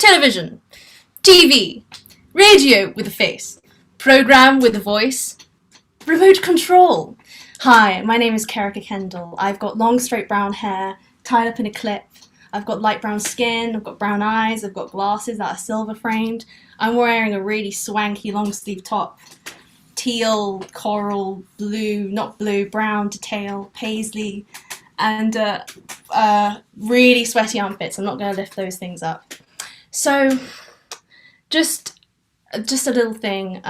television, TV, radio with a face, program with a voice, remote control. Hi, my name is Kerrica Kendall. I've got long straight brown hair, tied up in a clip. I've got light brown skin, I've got brown eyes, I've got glasses that are silver framed. I'm wearing a really swanky long sleeve top. Teal, coral, blue, not blue, brown detail, paisley, and really sweaty armpits. I'm not going to lift those things up. So, just a little thing.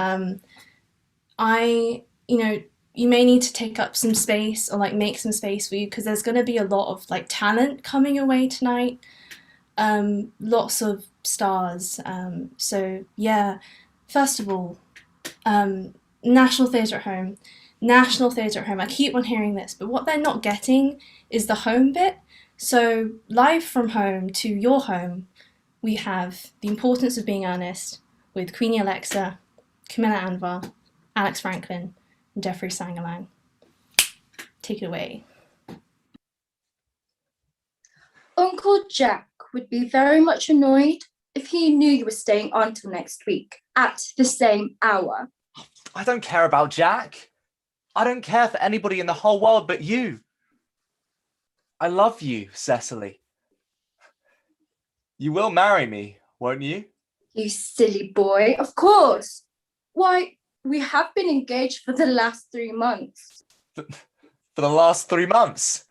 You may need to take up some space or like make some space for you because there's going to be a lot of like talent coming away tonight. Lots of stars. So yeah, first of all, National Theatre at Home. National Theatre at Home. I keep on hearing this, but what they're not getting is the home bit. So live from home to your home, we have The Importance of Being Earnest with Queenie Alexa, Camilla Anvar, Alex Franklin, and Jeffrey Sangalang. Take it away. Uncle Jack would be very much annoyed if he knew you were staying on till next week at the same hour. I don't care about Jack. I don't care for anybody in the whole world but you. I love you, Cecily. You will marry me, won't you? You silly boy, of course. Why, we have been engaged for the last 3 months. For the last 3 months?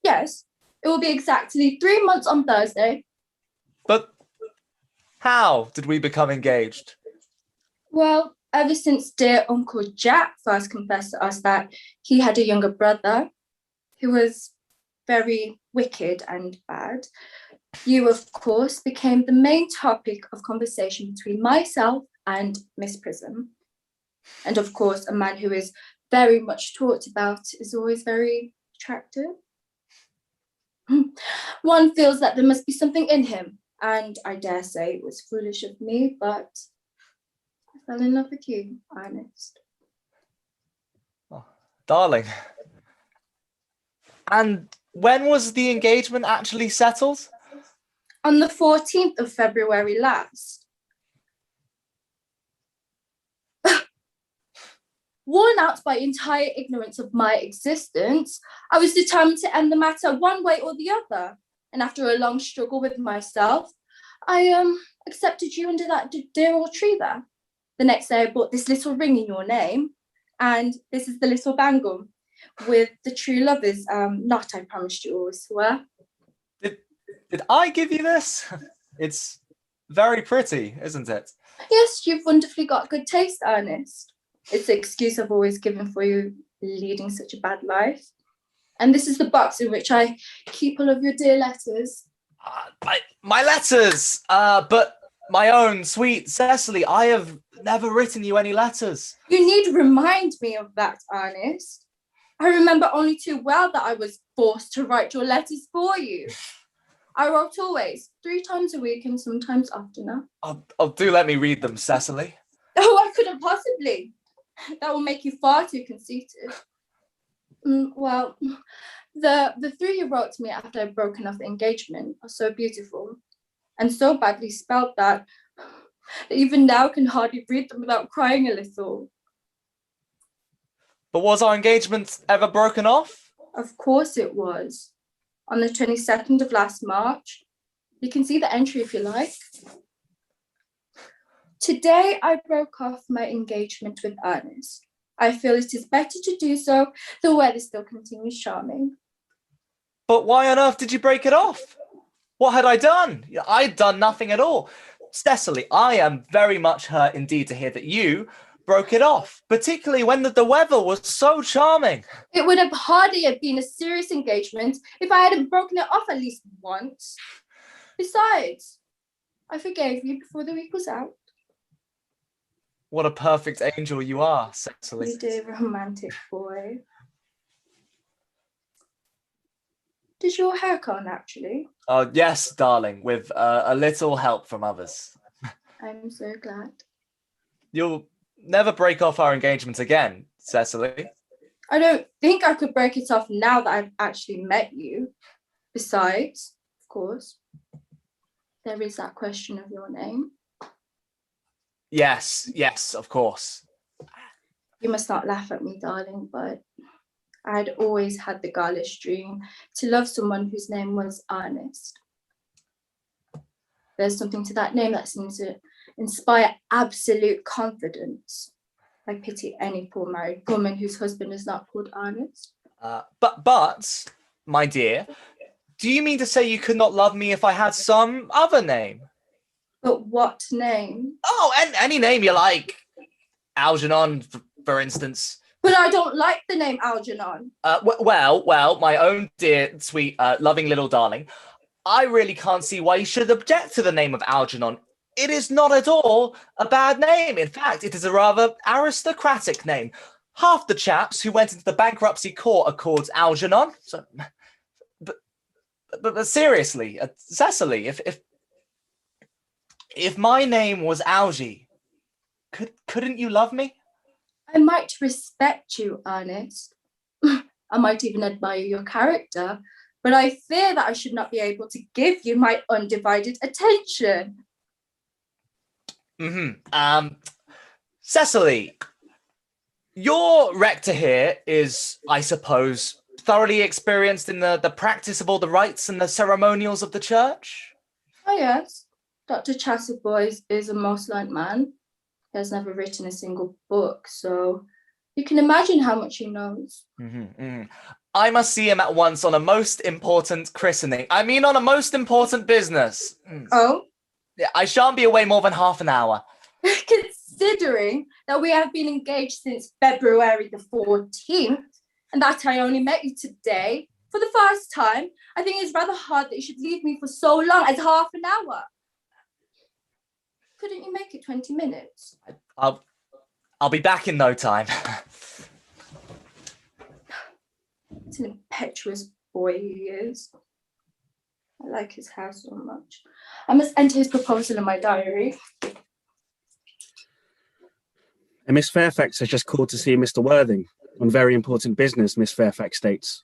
Yes, it will be exactly 3 months on Thursday. But how did we become engaged? Well, ever since dear Uncle Jack first confessed to us that he had a younger brother who was very wicked and bad, you, of course, became the main topic of conversation between myself and Miss Prism. And of course, a man who is very much talked about is always very attractive. One feels that there must be something in him, and I dare say it was foolish of me, but I fell in love with you, Ernest. Oh, darling. And when was the engagement actually settled? On the 14th of February last. Worn out by entire ignorance of my existence, I was determined to end the matter one way or the other. And after a long struggle with myself, I accepted you under that dear old tree there. The next day I bought this little ring in your name, and this is the little bangle with the true lover's knot I promised you always to wear. Did I give you this? It's very pretty, isn't it? Yes, you've wonderfully got good taste, Ernest. It's the excuse I've always given for you leading such a bad life. And this is the box in which I keep all of your dear letters. My letters! But my own sweet Cecily, I have never written you any letters. You need remind me of that, Ernest. I remember only too well that I was forced to write your letters for you. I wrote always, 3 times a week and sometimes oftener. Do let me read them, Cecily. Oh, I couldn't possibly. That will make you far too conceited. Well, the 3 you wrote to me after I'd broken off the engagement are so beautiful and so badly spelled that even now I can hardly read them without crying a little. But was our engagement ever broken off? Of course it was. On the 22nd of last March. You can see the entry if you like. Today I broke off my engagement with Ernest. I feel it is better to do so. The weather still continues charming. But why on earth did you break it off? What had I done? I'd done nothing at all. Cecily, I am very much hurt indeed to hear that you broke it off, particularly when the weather was so charming. It would have hardly have been a serious engagement if I hadn't broken it off at least once. Besides, I forgave you before the week was out. What a perfect angel you are, Cecily. You dear romantic boy. Did your hair come naturally? Yes, darling, with a little help from others. I'm so glad. You'll never break off our engagement again, Cecily. I don't think I could break it off now that I've actually met you. Besides, of course, there is that question of your name. Yes, of course. You must not laugh at me, darling, but I'd always had the girlish dream to love someone whose name was Ernest. There's something to that name that seems to inspire absolute confidence. I pity any poor married woman whose husband is not called Ernest. But, my dear, do you mean to say you could not love me if I had some other name? But what name? Oh, any name you like. Algernon, for instance. But I don't like the name Algernon. Well, my own dear, sweet, loving little darling, I really can't see why you should object to the name of Algernon. It is not at all a bad name. In fact, it is a rather aristocratic name. Half the chaps who went into the bankruptcy court are called Algernon. So, but seriously, Cecily, if my name was Algie, couldn't you love me? I might respect you, Ernest. I might even admire your character, but I fear that I should not be able to give you my undivided attention. Cecily, your rector here is, I suppose, thoroughly experienced in the practice of all the rites and the ceremonials of the church? Oh yes, Dr. Chassaboy is a most learned man. He has never written a single book, so you can imagine how much he knows. I must see him at once on a most important christening. I mean, on a most important business. Oh? Yeah, I shan't be away more than half an hour. Considering that we have been engaged since February the 14th, and that I only met you today for the first time, I think it's rather hard that you should leave me for so long as half an hour. Couldn't you make it 20 minutes? I'll be back in no time. It's an impetuous boy he is. I like his hair so much. I must enter his proposal in my diary. And Miss Fairfax has just called to see Mr. Worthing on very important business, Miss Fairfax states.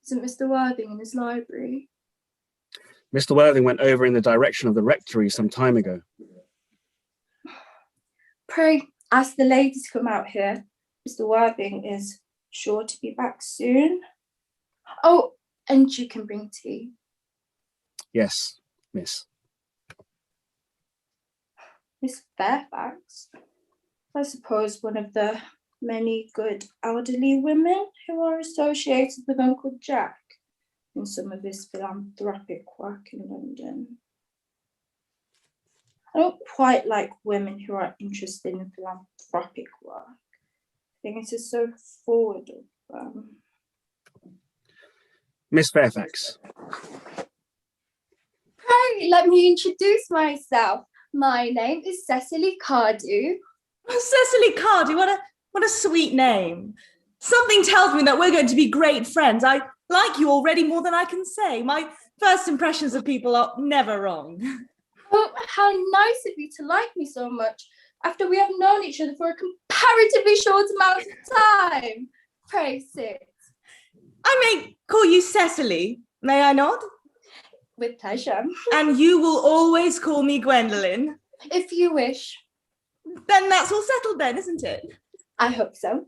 Isn't Mr. Worthing in his library? Mr. Worthing went over in the direction of the rectory some time ago. Pray ask the ladies to come out here. Mr. Worthing is sure to be back soon. Oh, and you can bring tea. Yes, miss. Miss Fairfax, I suppose one of the many good elderly women who are associated with Uncle Jack in some of his philanthropic work in London. I don't quite like women who are interested in philanthropic work. I think it is so forward of them. Miss Fairfax. Pray, let me introduce myself. My name is Cecily Cardew. Cecily Cardew, what a sweet name. Something tells me that we're going to be great friends. I like you already more than I can say. My first impressions of people are never wrong. Oh, how nice of you to like me so much after we have known each other for a comparatively short amount of time. Pray sit. I may call you Cecily, may I not? With pleasure. And you will always call me Gwendolyn. If you wish. Then that's all settled then, isn't it? I hope so.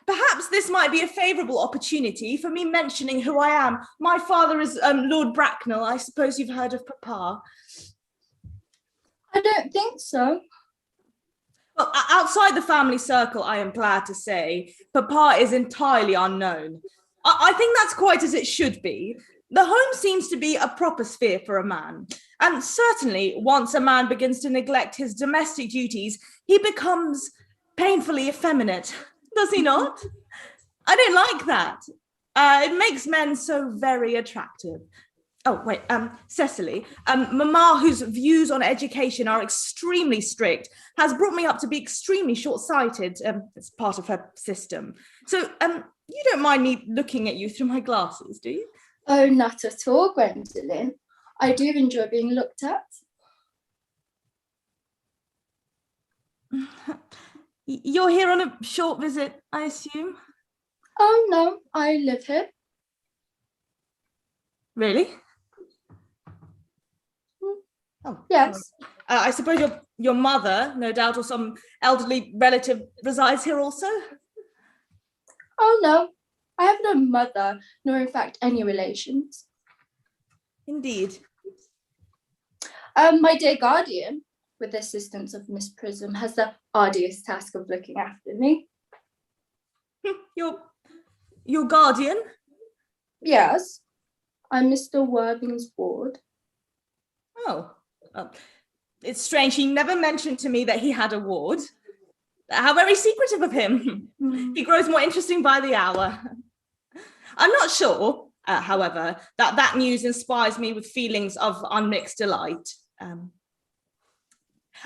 Perhaps this might be a favourable opportunity for me mentioning who I am. My father is Lord Bracknell. I suppose you've heard of Papa. I don't think so. Well, outside the family circle, I am glad to say, Papa is entirely unknown. I think that's quite as it should be. The home seems to be a proper sphere for a man. And certainly, once a man begins to neglect his domestic duties, he becomes painfully effeminate. Does he not? I don't like that. It makes men so very attractive. Oh, wait, Cecily, Mama, whose views on education are extremely strict, has brought me up to be extremely short-sighted. It's part of her system. So, you don't mind me looking at you through my glasses, do you? Oh, not at all, Gwendolyn. I do enjoy being looked at. You're here on a short visit, I assume? Oh, no, I live here. Really? Oh, Yes. I suppose your mother, no doubt, or some elderly relative resides here also? Oh no, I have no mother, nor in fact any relations. Indeed. My dear guardian, with the assistance of Miss Prism, has the arduous task of looking after me. Your guardian? Yes, I'm Mr. Worthing's ward. Oh, it's strange. He never mentioned to me that he had a ward. How very secretive of him. He grows more interesting by the hour. I'm not sure, however, that news inspires me with feelings of unmixed delight. I'm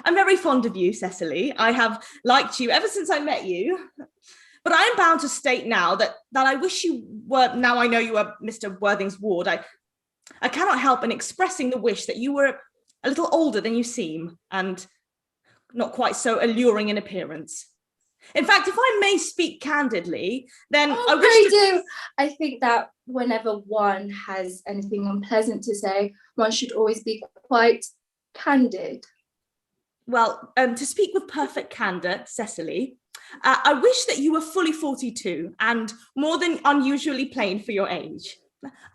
very fond of you, Cecily. I have liked you ever since I met you. But I am bound to state now that I wish you were, now I know you are Mr. Worthing's ward, I cannot help in expressing the wish that you were a little older than you seem and not quite so alluring in appearance. In fact, if I may speak candidly, then I wish do. I think that whenever one has anything unpleasant to say, one should always be quite candid. Well, to speak with perfect candor, Cecily, I wish that you were fully 42 and more than unusually plain for your age.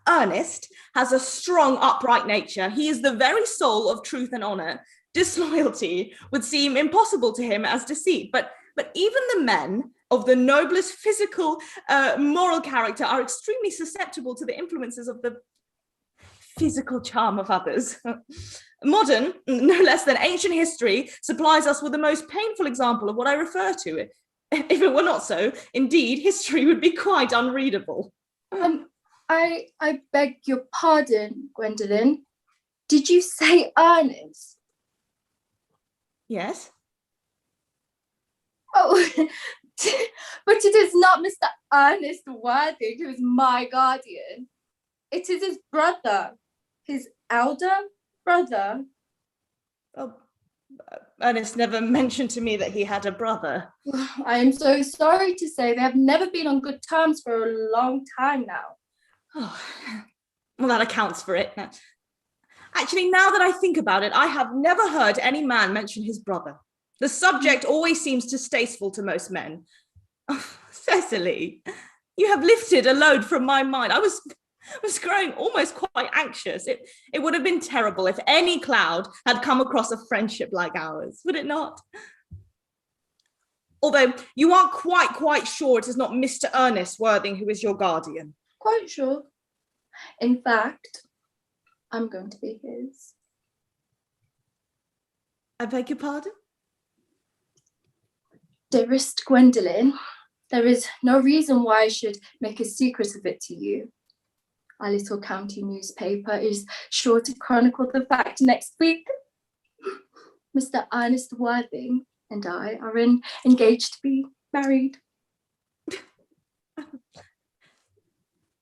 Ernest has a strong, upright nature. He is the very soul of truth and honor. Disloyalty would seem impossible to him as deceit, but even the men of the noblest physical, moral character are extremely susceptible to the influences of the physical charm of others. Modern, no less than ancient history, supplies us with the most painful example of what I refer to. If it were not so, indeed, history would be quite unreadable. I beg your pardon, Gwendolyn. Did you say Ernest? Yes. Oh, but it is not Mr. Ernest Worthing who is my guardian. It is his brother, his elder brother. Oh, Ernest never mentioned to me that he had a brother. I am so sorry to say they have never been on good terms for a long time now. Oh, well, that accounts for it. Actually, now that I think about it, I have never heard any man mention his brother. The subject always seems distasteful to most men. Oh, Cecily, you have lifted a load from my mind. I was growing almost quite anxious. It would have been terrible if any cloud had come across a friendship like ours, would it not? Although you are quite sure it is not Mr. Ernest Worthing who is your guardian. Quite sure. In fact, I'm going to be his. I beg your pardon? Dearest Gwendolyn, there is no reason why I should make a secret of it to you. Our little county newspaper is sure to chronicle the fact next week. Mr. Ernest Worthing and I are engaged to be married.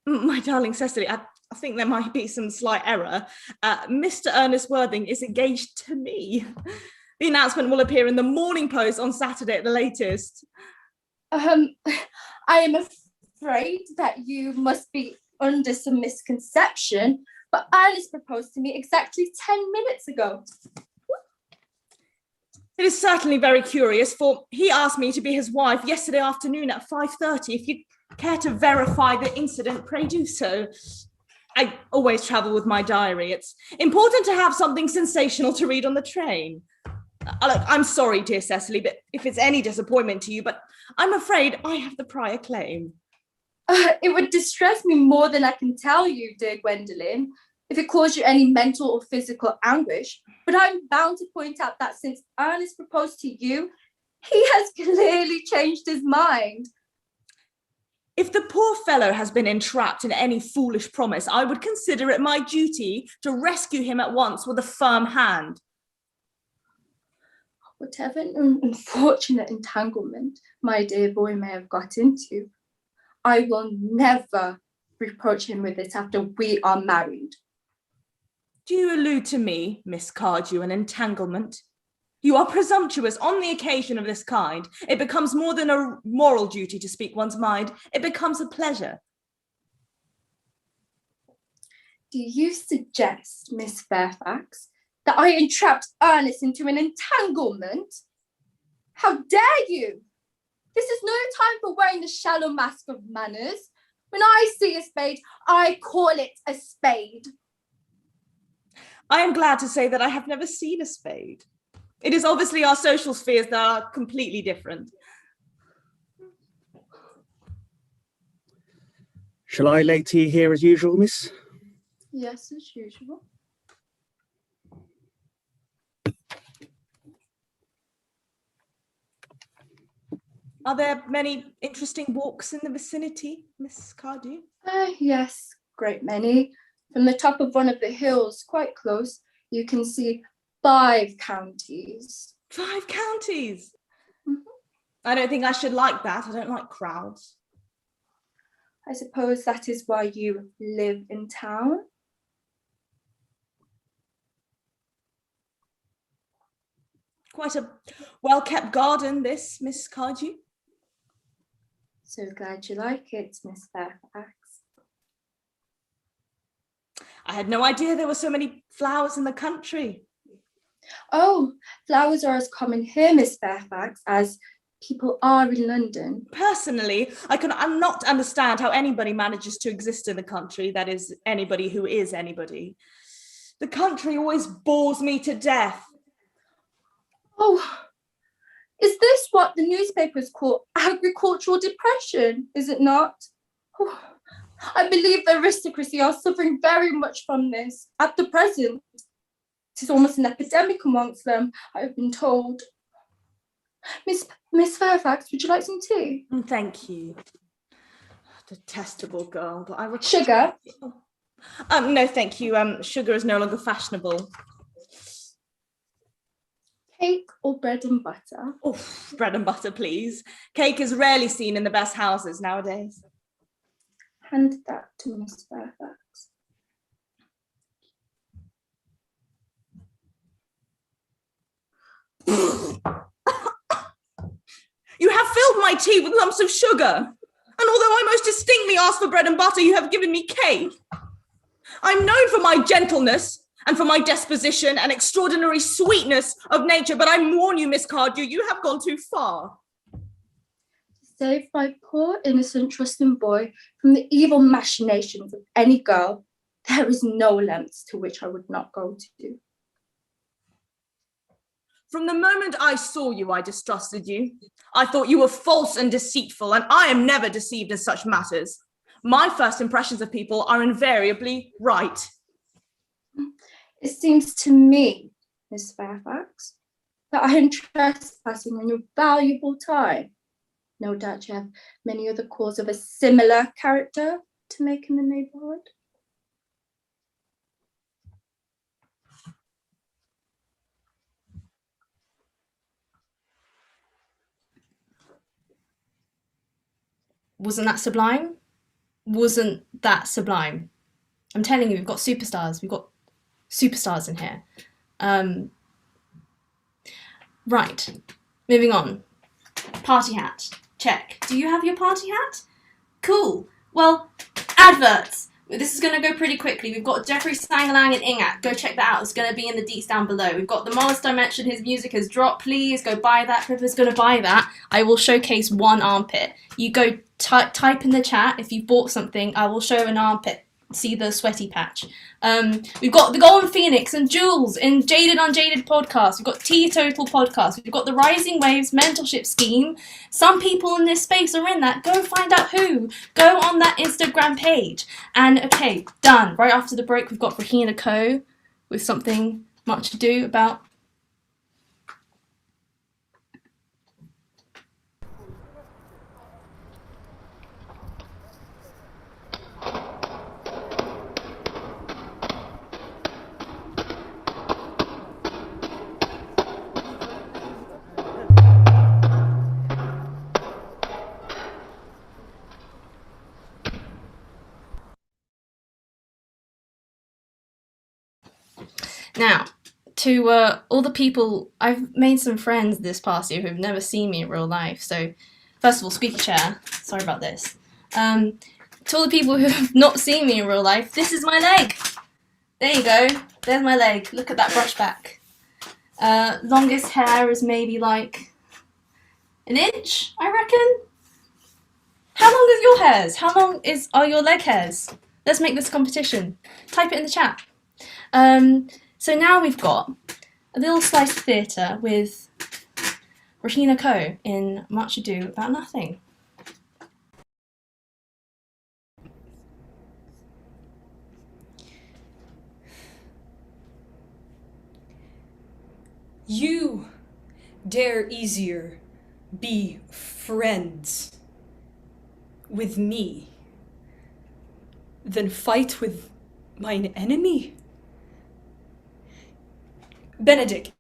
My darling Cecily, I think there might be some slight error. Mr. Ernest Worthing is engaged to me. The announcement will appear in the Morning Post on Saturday at the latest. I am afraid that you must be under some misconception, but Ernest proposed to me exactly 10 minutes ago. It is certainly very curious, for he asked me to be his wife yesterday afternoon at 5:30. If you care to verify the incident, pray do so. I always travel with my diary. It's important to have something sensational to read on the train. I'm sorry, dear Cecily, but if it's any disappointment to you, but I'm afraid I have the prior claim. It would distress me more than I can tell you, dear Gwendolyn, if it caused you any mental or physical anguish. But I'm bound to point out that since Ernest proposed to you, he has clearly changed his mind. If the poor fellow has been entrapped in any foolish promise, I would consider it my duty to rescue him at once with a firm hand. Whatever unfortunate entanglement my dear boy may have got into, I will never reproach him with it after we are married. Do you allude to me, Miss Cardew, an entanglement? You are presumptuous on the occasion of this kind. It becomes more than a moral duty to speak one's mind. It becomes a pleasure. Do you suggest, Miss Fairfax, that I entrapped Ernest into an entanglement? How dare you? This is no time for wearing the shallow mask of manners. When I see a spade, I call it a spade. I am glad to say that I have never seen a spade. It is obviously our social spheres that are completely different. Shall I lay tea here as usual, miss? Yes, as usual. Are there many interesting walks in the vicinity, Miss Cardew? Yes, great many. From the top of one of the hills, quite close, you can see 5 counties. 5 counties? Mhm. I don't think I should like that. I don't like crowds. I suppose that is why you live in town. Quite a well-kept garden, this, Miss Cardew. So glad you like it, Miss Fairfax. I had no idea there were so many flowers in the country. Oh, flowers are as common here, Miss Fairfax, as people are in London. Personally, I cannot understand how anybody manages to exist in the country, that is, anybody who is anybody. The country always bores me to death. Oh, is this what the newspapers call agricultural depression, is it not? Oh, I believe the aristocracy are suffering very much from this at the present. It is almost an epidemic amongst them, I have been told. Miss Fairfax, would you like some tea? Thank you. Detestable girl, but I would... Sugar? No, thank you. Sugar is no longer fashionable. Cake or bread and butter? Oh, bread and butter, please. Cake is rarely seen in the best houses nowadays. Hand that to Miss Fairfax. You have filled my tea with lumps of sugar. And although I most distinctly asked for bread and butter, you have given me cake. I'm known for my gentleness and for my disposition and extraordinary sweetness of nature, but I warn you, Miss Cardew, you have gone too far. To save my poor, innocent, trusting boy from the evil machinations of any girl, there is no lengths to which I would not go to. From the moment I saw you, I distrusted you. I thought you were false and deceitful, and I am never deceived in such matters. My first impressions of people are invariably right. It seems to me, Miss Fairfax, that I am trespassing on your valuable time. No doubt you have many other calls of a similar character to make in the neighbourhood. Wasn't that sublime? Wasn't that sublime? I'm telling you, we've got superstars. We've got superstars in here. Right, moving on. Party hat, check. Do you have your party hat? Cool. Well, adverts. This is going to go pretty quickly. We've got Jeffrey Sangalang and Ingat. Go check that out. It's going to be in the deets down below. We've got the Mars Dimension. His music has dropped. Please go buy that. Whoever's going to buy that, I will showcase one armpit. You go type in the chat if you bought something. I will show an armpit. See the sweaty patch. We've got the Golden Phoenix and Jules in Jaded Unjaded podcast. We've got Teetotal podcast. We've got the Rising Waves mentorship scheme. Some people in this space are in that. Go find out who. Go on that Instagram page. And okay, done. Right after the break, we've got Rahina Co with something much ado about. Now, to all the people, I've made some friends this past year who've never seen me in real life. So, first of all, squeaky chair. Sorry about this. To all the people who have not seen me in real life, this is my leg. There you go. There's my leg. Look at that brush back. Longest hair is maybe like an inch, I reckon. How long is your hairs? How long are your leg hairs? Let's make this competition. Type it in the chat. So now we've got a little slice of theatre with Rahina Coe in Much Ado About Nothing. You dare easier be friends with me than fight with mine enemy? Benedict,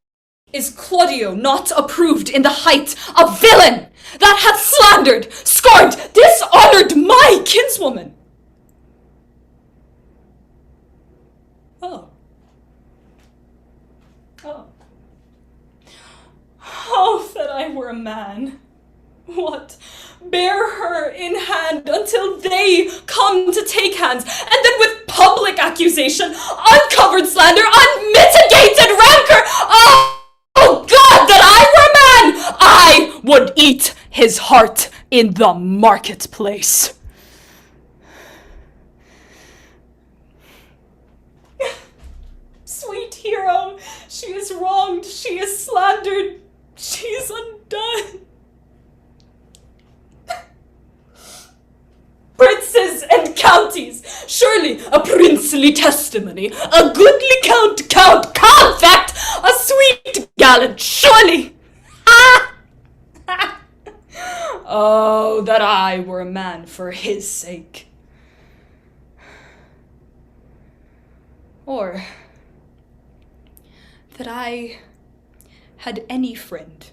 is Claudio not approved in the height a villain that hath slandered, scorned, dishonored my kinswoman? Oh. Oh. Oh, that I were a man. What? Bear her in hand until they come to take hands, and then with public accusation, uncovered slander, unmitigated rancor. Oh God, that I were a man! I would eat his heart in the marketplace. Sweet hero, she is wronged, she is slandered, she is undone. Princes and counties, surely a princely testimony, a goodly count, fact, a sweet gallant, surely. Oh, that I were a man for his sake. Or that I had any friend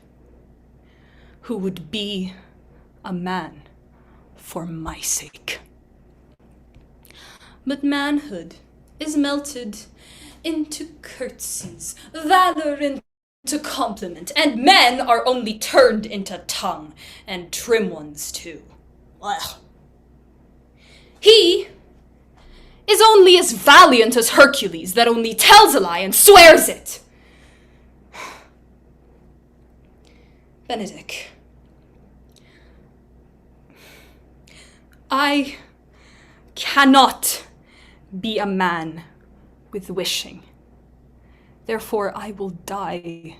who would be a man for my sake. But manhood is melted into curtsies, valor into compliment, and men are only turned into tongue, and trim ones too. Well, he is only as valiant as Hercules that only tells a lie and swears it. Benedict, I cannot be a man with wishing. Therefore, I will die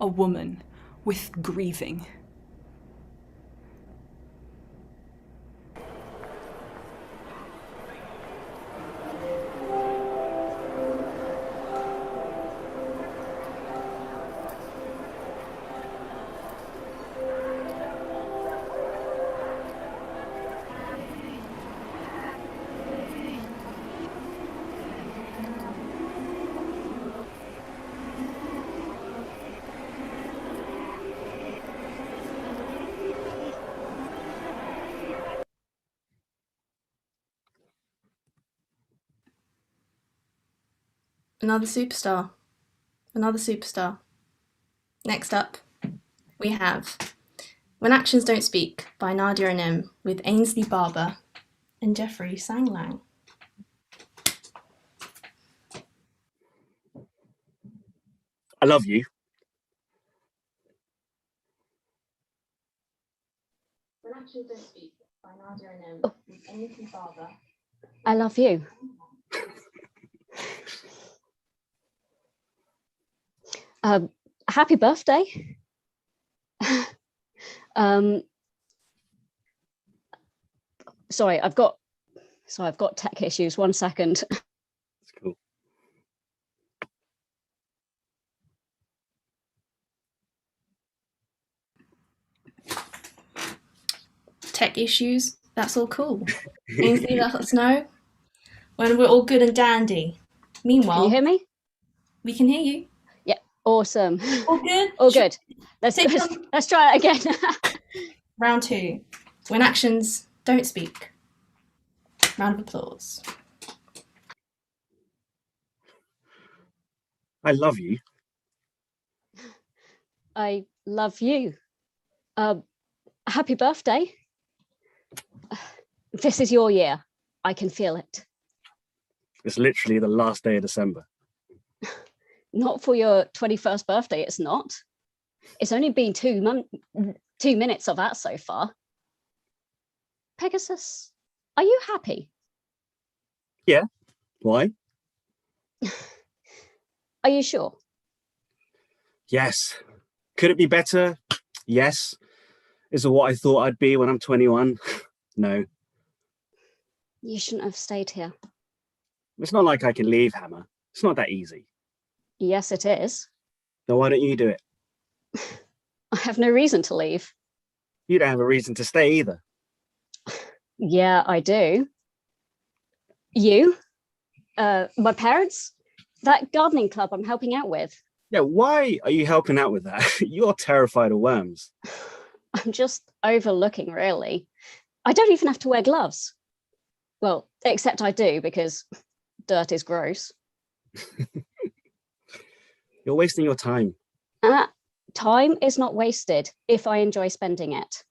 a woman with grieving. Another superstar. Another superstar. Next up, we have When Actions Don't Speak by Nadia and M with Ainsley Barber and Jeffrey Sanglang. I love you. When Actions Don't Speak by Nadia and M with Ainsley Barber. I love you. Happy birthday. Sorry, I've got tech issues. 1 second. That's cool. Tech issues, that's all cool. Ainsley, let us know when we're all good and dandy. Meanwhile, Can you hear me? we can hear you. Yeah, awesome. All good? All good. Let's try it again. Round 2. When Actions Don't Speak. Round of applause. I love you. I love you. Happy birthday. This is your year. I can feel it. It's literally the last day of December. Not for your 21st birthday, it's not. It's only been 2 minutes of that so far. Pegasus, are you happy? Yeah. Why? Are you sure? Yes. Could it be better? Yes. Is it what I thought I'd be when I'm 21? No. You shouldn't have stayed here. It's not like I can leave, Hammer. It's not that easy. Yes, it is. Then why don't you do it? I have no reason to leave. You don't have a reason to stay either. Yeah, I do. You? My parents? That gardening club I'm helping out with. Yeah, why are you helping out with that? You're terrified of worms. I'm just overlooking, really. I don't even have to wear gloves. Well, except I do, because dirt is gross. You're wasting your time. Time is not wasted if I enjoy spending it.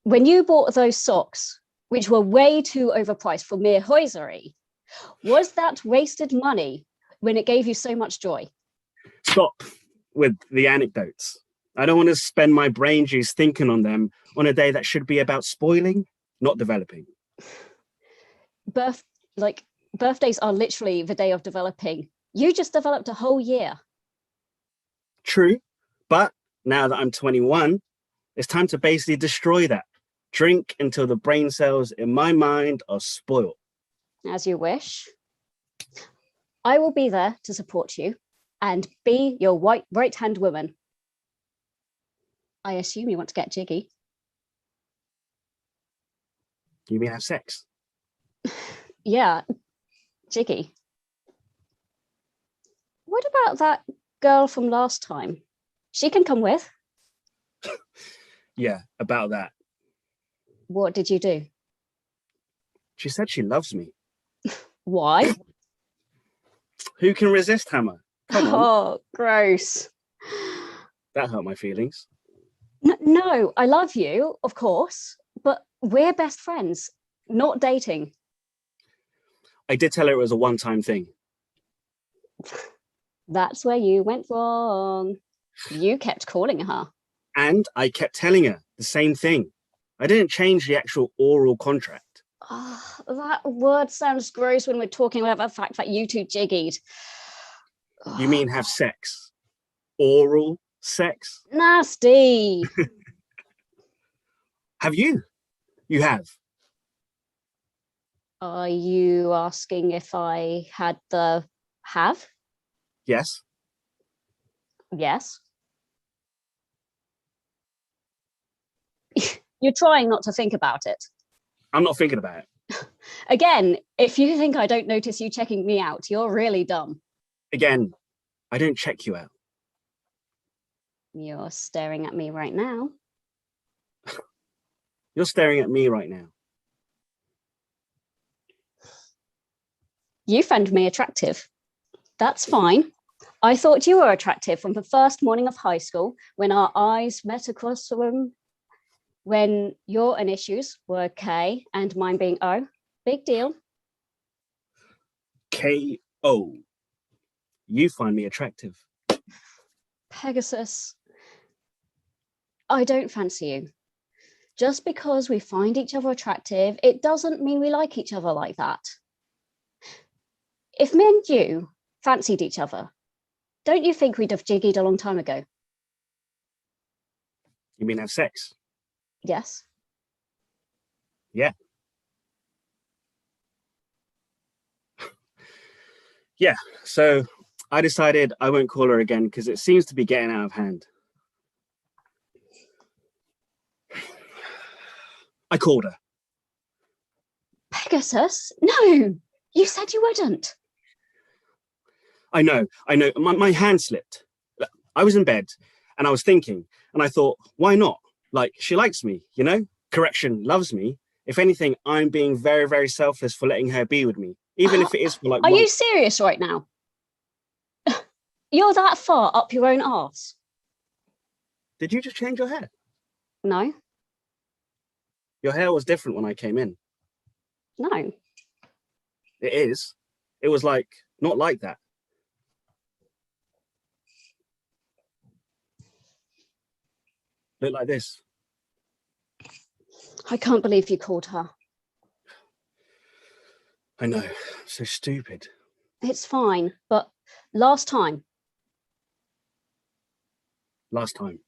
When you bought those socks, which were way too overpriced for mere hosiery, was that wasted money when it gave you so much joy? Stop with the anecdotes. I don't want to spend my brain juice thinking on them on a day that should be about spoiling, not developing. Birthdays are literally the day of developing. You just developed a whole year. True, but now that I'm 21, it's time to basically destroy that. Drink until the brain cells in my mind are spoiled. As you wish. I will be there to support you and be your right-hand woman. I assume you want to get jiggy. You mean have sex? Yeah, jiggy. What about that girl from last time? She can come with. Yeah, about that. What did you do? She said she loves me. Why? Who can resist, Hammer? Come on. Oh, gross. That hurt my feelings. No, I love you, of course, but we're best friends, not dating. I did tell her it was a one-time thing. That's where you went wrong. You kept calling her. And I kept telling her the same thing. I didn't change the actual oral contract. Oh, that word sounds gross when we're talking about the fact that you two jiggied. You mean have sex? Oral sex? Nasty. Have you? You have. Are you asking if I had the have? Yes. Yes. You're trying not to think about it. I'm not thinking about it. Again, if you think I don't notice you checking me out, you're really dumb. Again, I don't check you out. You're staring at me right now. You're staring at me right now. You found me attractive. That's fine. I thought you were attractive from the first morning of high school when our eyes met across the room, when your initials were K and mine being O. Big deal. K.O. You find me attractive. Pegasus, I don't fancy you. Just because we find each other attractive, it doesn't mean we like each other like that. If me and you fancied each other, don't you think we'd have jiggied a long time ago? You mean have sex? Yes. Yeah. Yeah, so I decided I won't call her again because it seems to be getting out of hand. I called her. Pegasus? No, you said you wouldn't. I know. My hand slipped. I was in bed and I was thinking, and I thought, why not? Like, she likes me, you know? Correction, loves me. If anything, I'm being very, very selfless for letting her be with me, even if it is for like Are one... you serious right now? You're that far up your own arse. Did you just change your hair? No, Your hair was different when I came in. no. It is. It was like, not like that. Look like this. I can't believe you called her. I know, so stupid. It's fine, but last time. Last time.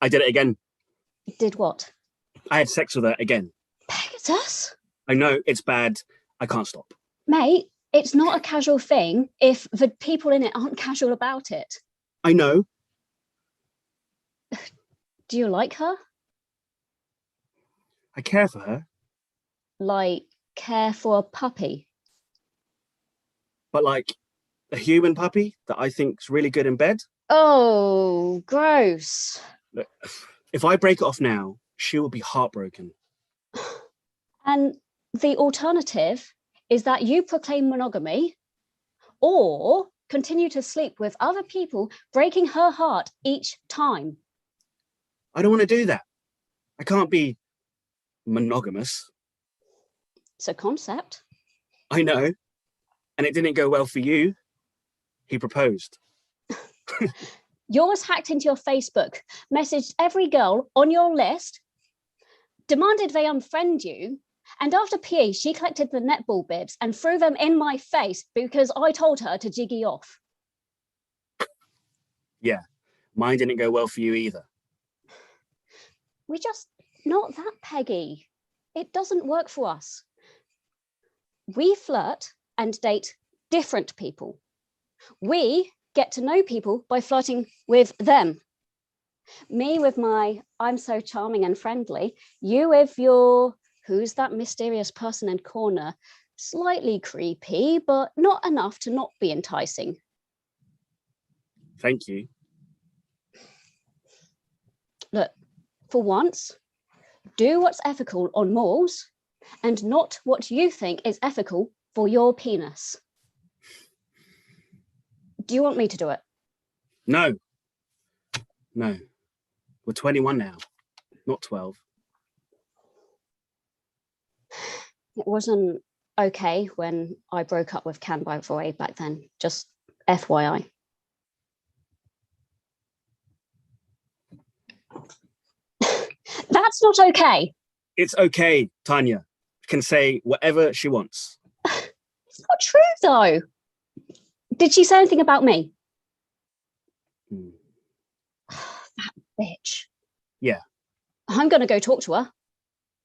I did it again. Did what? I had sex with her again. Pegasus? I know, it's bad. I can't stop. Mate, it's not a casual thing if the people in it aren't casual about it. I know. Do you like her? I care for her. Like, care for a puppy? But like a human puppy that I think's really good in bed. Oh, gross. Look, if I break it off now, she will be heartbroken. And the alternative is that you proclaim monogamy or continue to sleep with other people, breaking her heart each time. I don't want to do that. I can't be monogamous. It's a concept. I know. And it didn't go well for you. He proposed. Yours hacked into your Facebook, messaged every girl on your list, demanded they unfriend you, and after PE, she collected the netball bibs and threw them in my face because I told her to jiggy off. Yeah, mine didn't go well for you either. We're just not that peggy. It doesn't work for us. We flirt and date different people. We get to know people by flirting with them. Me with my, I'm so charming and friendly. You with your, who's that mysterious person in corner? Slightly creepy, but not enough to not be enticing. Thank you. Look, for once, do what's ethical on morals and not what you think is ethical for your penis. Do you want me to do it? No. No. We're 21 now, not 12. It wasn't okay when I broke up with Can by the way back then, just FYI. That's not okay. It's okay, Tanya can say whatever she wants. It's not true though. Did she say anything about me? That bitch. Yeah. I'm going to go talk to her.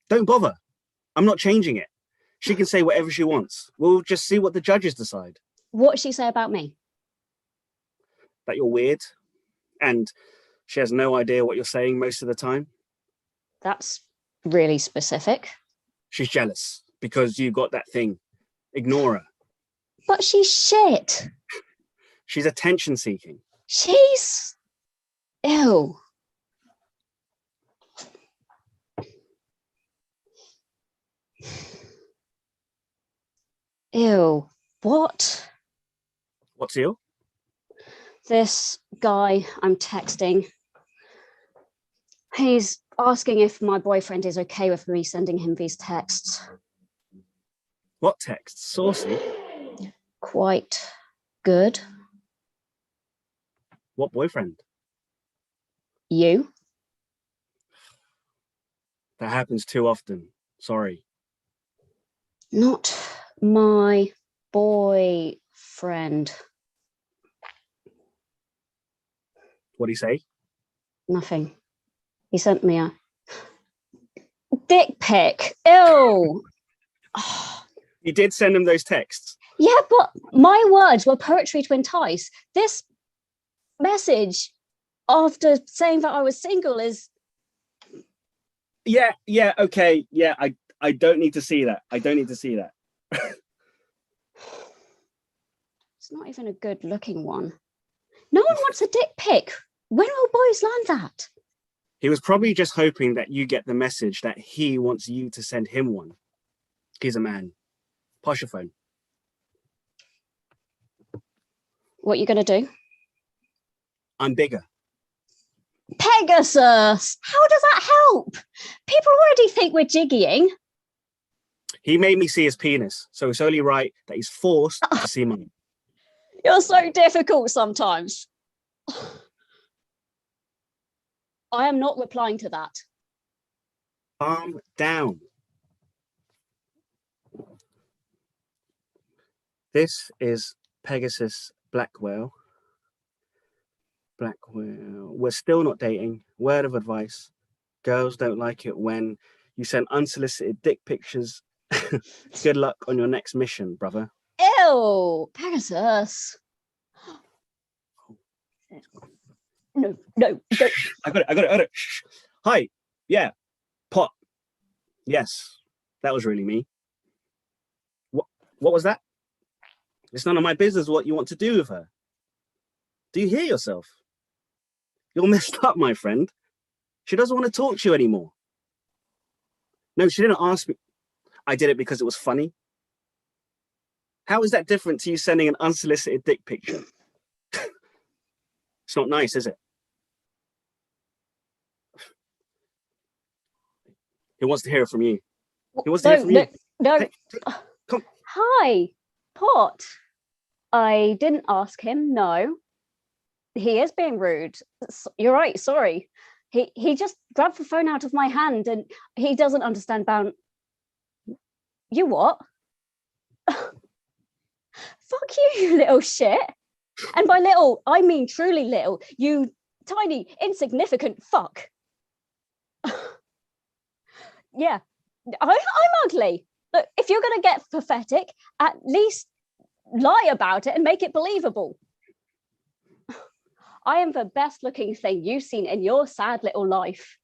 Don't bother. I'm not changing it. She can say whatever she wants. We'll just see what the judges decide. What did she say about me? That you're weird and she has no idea what you're saying most of the time. That's really specific. She's jealous because you got that thing. Ignore her. But she's shit. She's attention seeking. She's... Ew. Ew. What? What's ill? This guy I'm texting, he's asking if my boyfriend is okay with me sending him these texts. What texts? Saucy? Quite good. What boyfriend? You? That happens too often. Sorry. Not my boyfriend. What'd he say? Nothing. He sent me a dick pic. Ew. You did send him those texts? Yeah, but my words were poetry to entice. This message after saying that I was single is... Yeah, okay. Yeah, I don't need to see that. I don't need to see that. It's not even a good looking one. No one wants a dick pic. When will boys learn that? He was probably just hoping that you get the message that he wants you to send him one. He's a man. Pass your phone. What are you going to do? I'm bigger. Pegasus! How does that help? People already think we're jiggying. He made me see his penis, so it's only right that he's forced to see mine. You're so difficult sometimes. I am not replying to that. Calm down. This is Pegasus Blackwell. Blackwell. We're still not dating. Word of advice. Girls don't like it when you send unsolicited dick pictures. Good luck on your next mission, brother. Ew, Pegasus. No, don't. I got it. Shh. Hi. Yeah. Pot. Yes. That was really me. What was that? It's none of my business what you want to do with her. Do you hear yourself? You're messed up, my friend. She doesn't want to talk to you anymore. No, she didn't ask me. I did it because it was funny. How is that different to you sending an unsolicited dick picture? It's not nice, is it? He wants to hear it from you. He wants to hear it from you. No. Hey, come. Hi, Pot. I didn't ask him, no. He is being rude. You're right, sorry. He just grabbed the phone out of my hand and he doesn't understand bound. You what? Fuck you, you little shit. And by little, I mean truly little. You tiny, insignificant fuck. Yeah, I'm ugly. Look, if you're going to get pathetic, at least lie about it and make it believable. I am the best looking thing you've seen in your sad little life.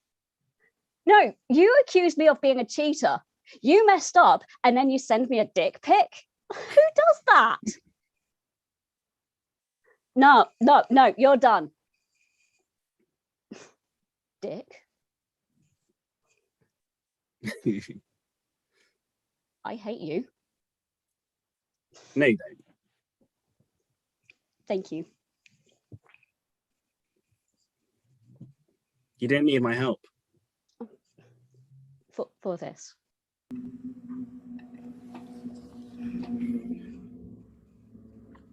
No, you accused me of being a cheater. You messed up and then you send me a dick pic? Who does that? No, you're done. Dick. I hate you. No, you don't. Thank you. You didn't need my help. For this.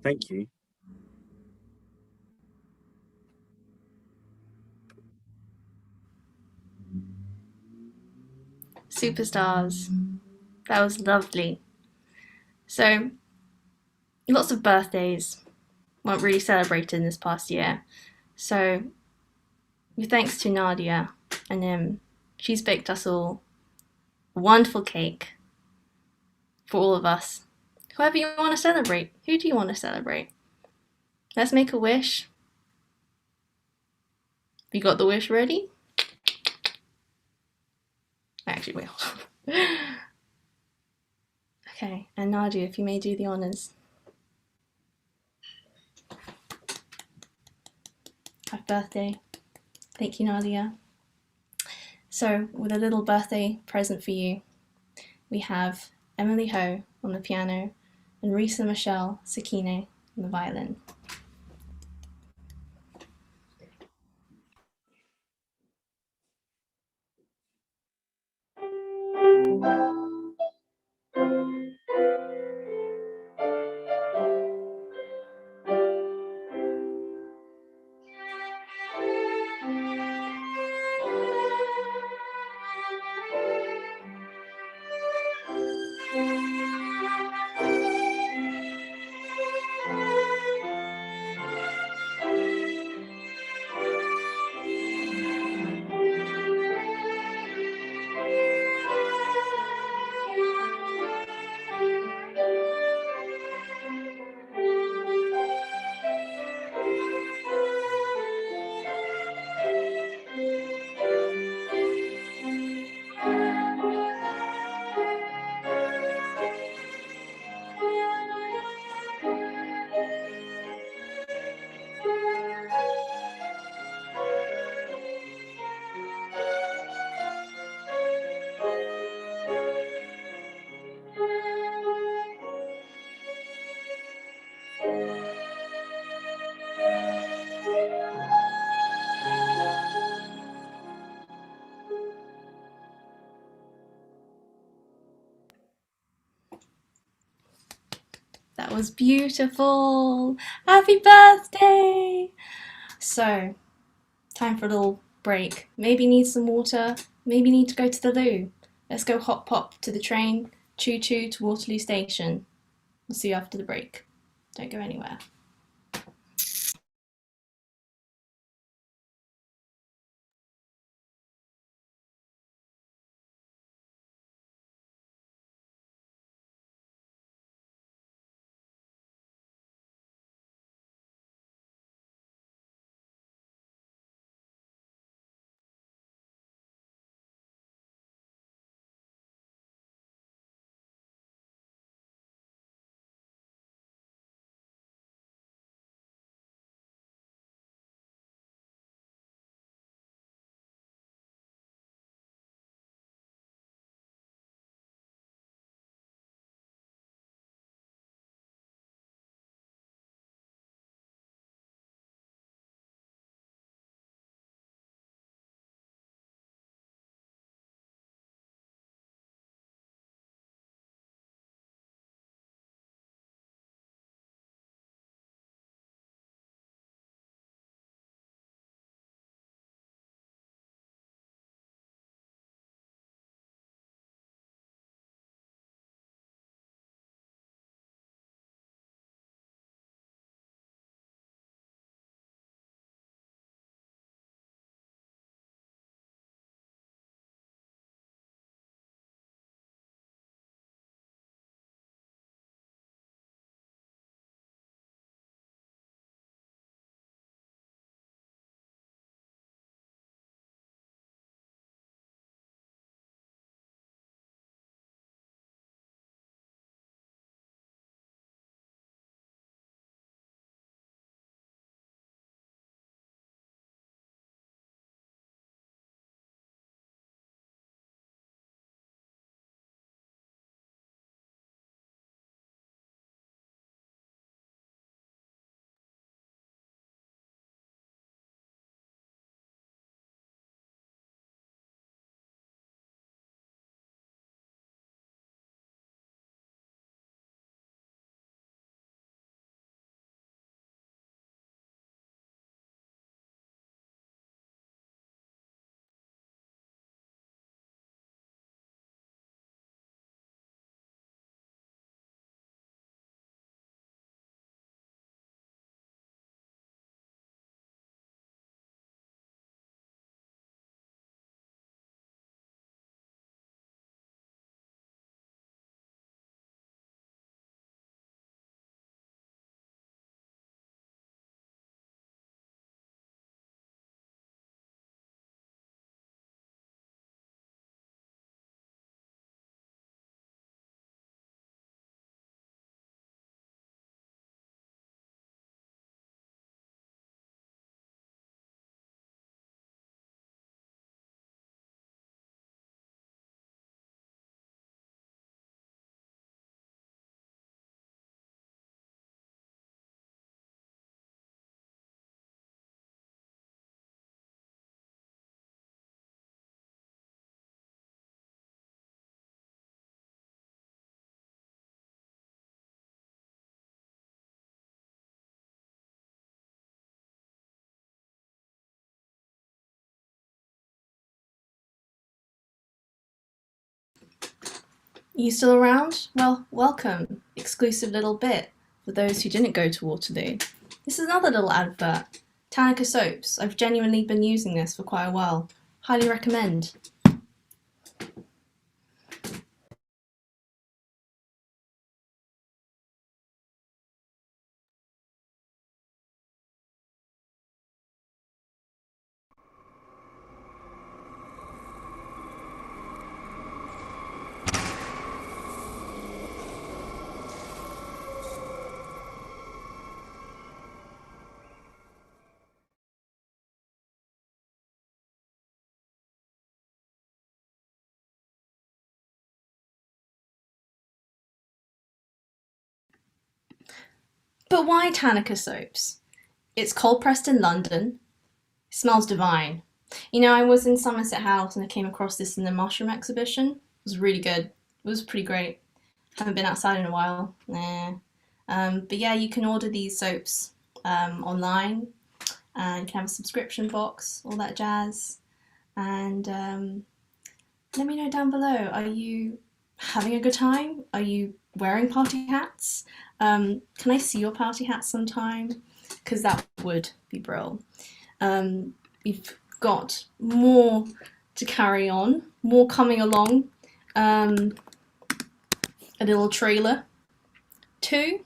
Thank you. Superstars. That was lovely. So, lots of birthdays weren't really celebrated in this past year. So, with thanks to Nadia and she's baked us all a wonderful cake for all of us. Whoever you want to celebrate. Who do you want to celebrate? Let's make a wish. You got the wish ready? Actually, wait. Okay, and Nadia, if you may do the honors. Happy birthday. Thank you, Nadia. So, with a little birthday present for you, we have Emily Ho on the piano and Risa Michelle Sakine on the violin. That was beautiful. Happy birthday. So, time for a little break. Maybe need some water. Maybe need to go to the loo. Let's go hop pop to the train. Choo choo to Waterloo Station. We'll see you after the break. Don't go anywhere. You still around? Well, welcome. Exclusive little bit for those who didn't go to Waterloo. This is another little advert. Tanica soaps. I've genuinely been using this for quite a while. Highly recommend. But why Tanica soaps? It's cold pressed in London. It smells divine. You know, I was in Somerset House and I came across this in the mushroom exhibition. It was really good. It was pretty great. Haven't been outside in a while. Nah. But yeah, you can order these soaps online, and you can have a subscription box, all that jazz. And let me know down below, are you having a good time? Are you wearing party hats? Can I see your party hat sometime? Because that would be brilliant. We've got more to carry on, more coming along. A little trailer too.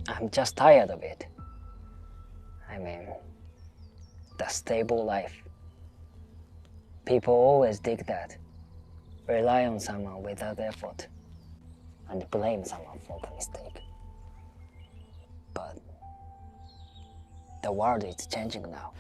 I'm just tired of it. I mean, the stable life. People always dig that. Rely on someone without effort and blame someone for the mistake. But the world is changing now.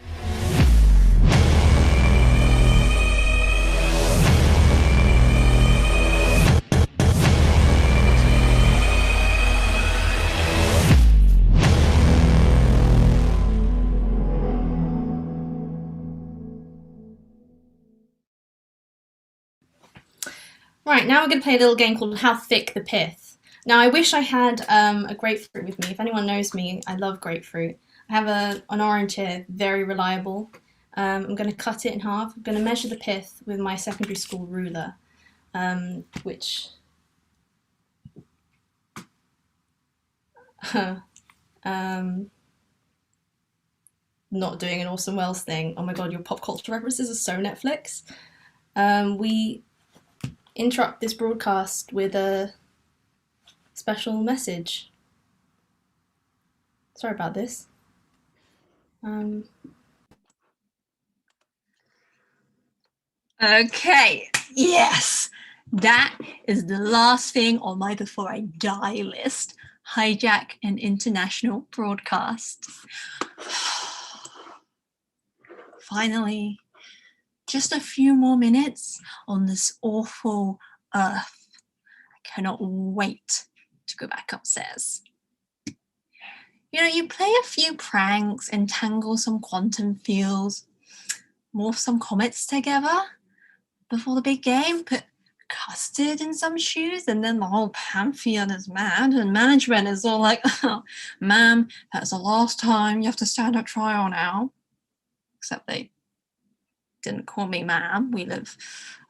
Right, now we're going to play a little game called How Thick the Pith. Now, I wish I had a grapefruit with me. If anyone knows me, I love grapefruit. I have an orange here, very reliable. I'm going to cut it in half. I'm going to measure the pith with my secondary school ruler, which... not doing an Orson Welles thing. Oh my god, your pop culture references are so Netflix. We interrupt this broadcast with a special message. Sorry about this. Okay, yes, that is the last thing on my before I die list. Hijack an international broadcast. Finally, just a few more minutes on this awful earth. I cannot wait to go back upstairs. You know, you play a few pranks, entangle some quantum fields, morph some comets together before the big game, put custard in some shoes, and then the whole pantheon is mad, and management is all like, oh, ma'am, that's the last time you have to stand at trial now. Except they didn't call me ma'am. We live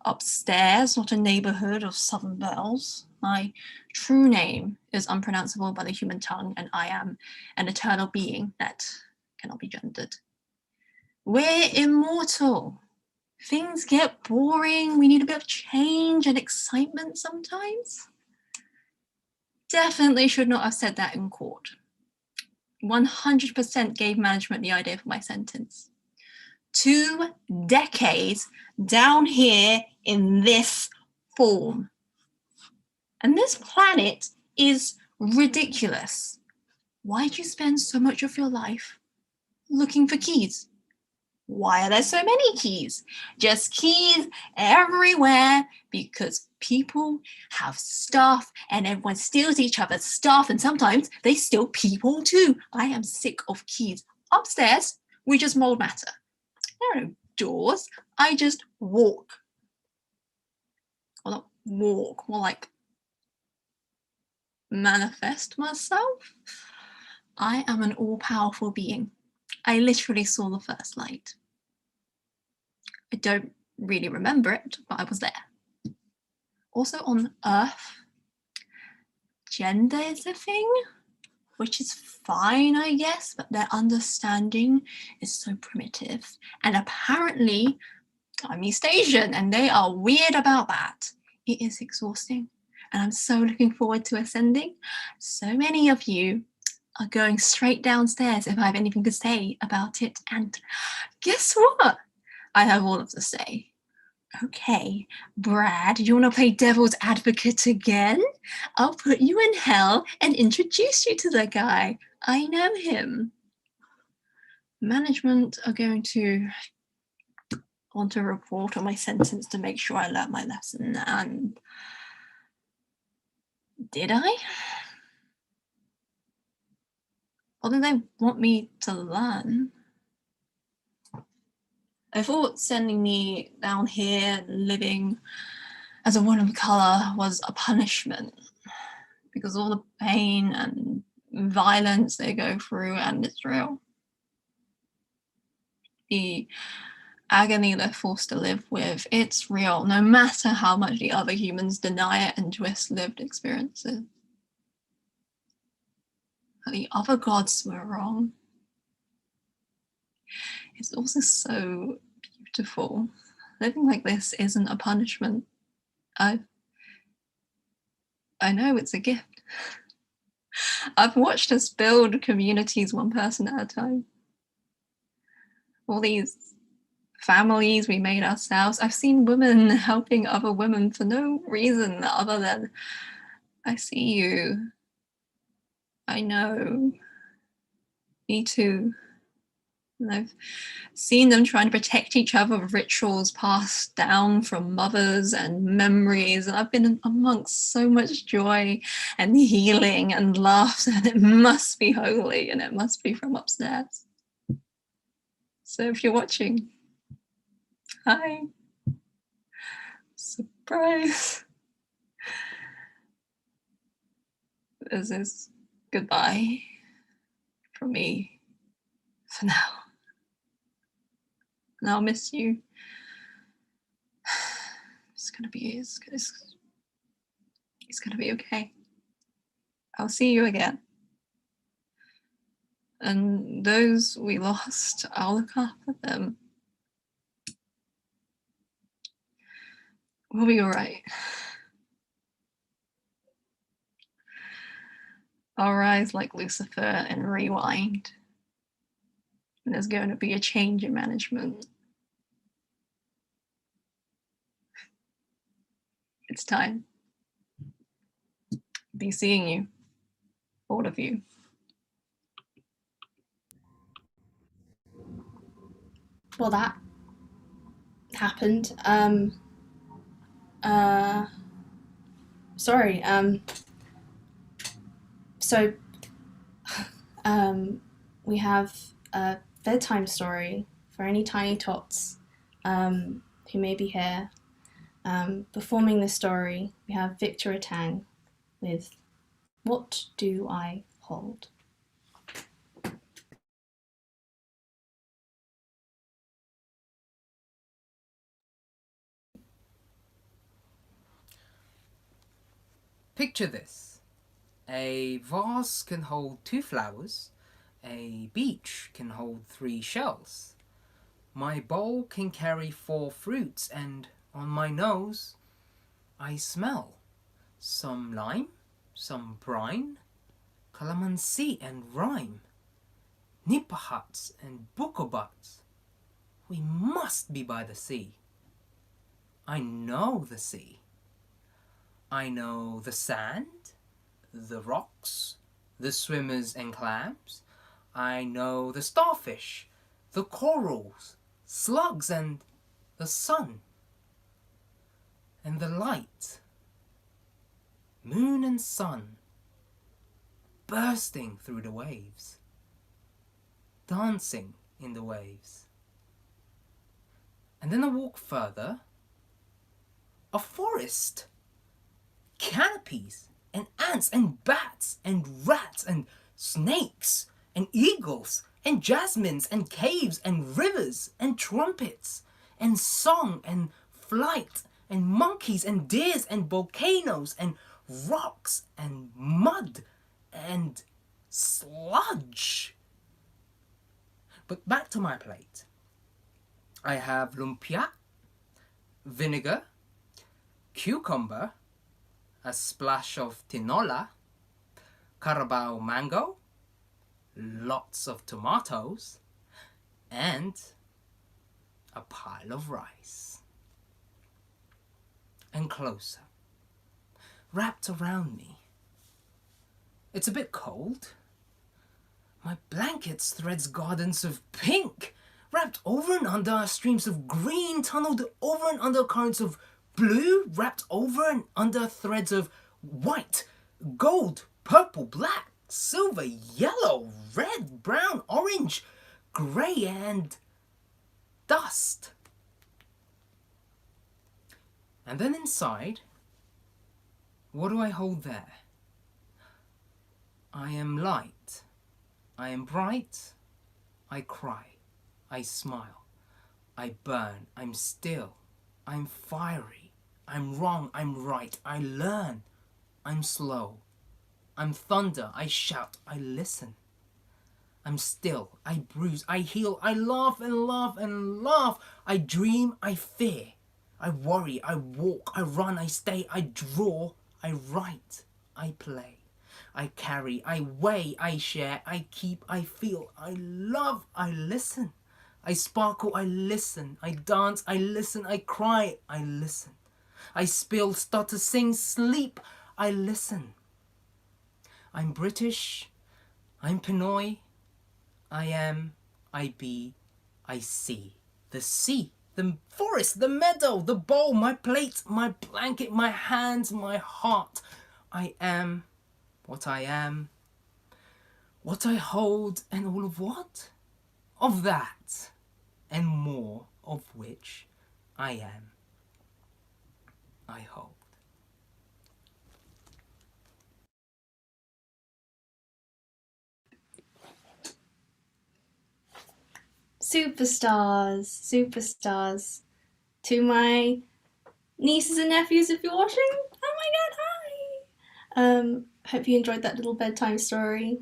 upstairs, not a neighborhood of Southern belles. My true name is unpronounceable by the human tongue, and I am an eternal being that cannot be gendered. We're immortal. Things get boring. We need a bit of change and excitement sometimes. Definitely should not have said that in court. 100% gave management the idea for my sentence. 2 decades down here in this form. And this planet is ridiculous. Why do you spend so much of your life looking for keys? Why are there so many keys? Just keys everywhere because people have stuff and everyone steals each other's stuff, and sometimes they steal people too. I am sick of keys. Upstairs, we just mold matter. There are no doors. I just walk. Well, not walk, more like manifest myself. I am an all-powerful being. I literally saw the first light. I don't really remember it, but I was there. Also on Earth, gender is a thing, which is fine, I guess, but their understanding is so primitive. And apparently, I'm East Asian, and they are weird about that. It is exhausting, and I'm so looking forward to ascending. So many of you are going straight downstairs if I have anything to say about it, and guess what? I have all of the say. Okay, Brad, you want to play devil's advocate again? I'll put you in hell and introduce you to the guy. I know him. Management are going to want to report on my sentence to make sure I learnt my lesson, and did I? What do they want me to learn? I thought sending me down here living as a woman of colour was a punishment because all the pain and violence they go through, and it's real. The agony they're forced to live with, it's real, no matter how much the other humans deny it and twist lived experiences. But the other gods were wrong. It's also so beautiful. Living like this isn't a punishment. I know it's a gift. I've watched us build communities one person at a time. All these families we made ourselves. I've seen women helping other women for no reason other than I see you. I know. Me too. And I've seen them trying to protect each other with rituals passed down from mothers and memories. And I've been amongst so much joy and healing and laughter, and it must be holy and it must be from upstairs. So if you're watching, hi. Surprise. This is goodbye from me for now. And I'll miss you. It's gonna be okay. I'll see you again. And those we lost, I'll look after them. We'll be all right. I'll rise like Lucifer and rewind. And there's going to be a change in management. It's time. Be seeing you, all of you. Well, that happened. Sorry. So, we have a bedtime story for any tiny tots who may be here. Performing this story, we have Victor Atang with What Do I Hold? Picture this. A vase can hold 2 flowers. A beach can hold 3 shells. My bowl can carry 4 fruits, and on my nose I smell some lime, some brine, calamansi and rhyme, nipahats and bukobats. We must be by the sea. I know the sea. I know the sand, the rocks, the swimmers and clams. I know the starfish, the corals, slugs, and the sun. And the light, moon and sun, bursting through the waves, dancing in the waves. And then I walk further, a forest, canopies, and ants, and bats, and rats, and snakes, and eagles, and jasmines, and caves, and rivers, and trumpets, and song, and flight, and monkeys, and deers, and volcanoes, and rocks, and mud, and sludge. But back to my plate. I have lumpia, vinegar, cucumber, a splash of tinola, carabao mango, lots of tomatoes, and a pile of rice. And closer, wrapped around me. It's a bit cold. My blankets threads gardens of pink, wrapped over and under are streams of green, tunneled over and under currents of blue, wrapped over and under threads of white, gold, purple, black, silver, yellow, red, brown, orange, grey, and dust. And then inside, what do I hold there? I am light. I am bright. I cry. I smile. I burn. I'm still. I'm fiery. I'm wrong. I'm right. I learn. I'm slow. I'm thunder. I shout. I listen. I'm still. I bruise. I heal. I laugh and laugh and laugh. I dream. I fear. I worry. I walk. I run. I stay. I draw. I write. I play. I carry. I weigh. I share. I keep. I feel. I love. I listen. I sparkle. I listen. I dance. I listen. I cry. I listen. I spill. Stutter. Sing. Sleep. I listen. I'm British. I'm Pinoy. I am, I be, I see. The sea, the forest, the meadow, the bowl, my plate, my blanket, my hands, my heart. I am what I am, what I hold, and all of what? Of that, and more of which I am, I hold. Superstars, superstars. To my nieces and nephews, if you're watching, oh my god, hi! Hope you enjoyed that little bedtime story.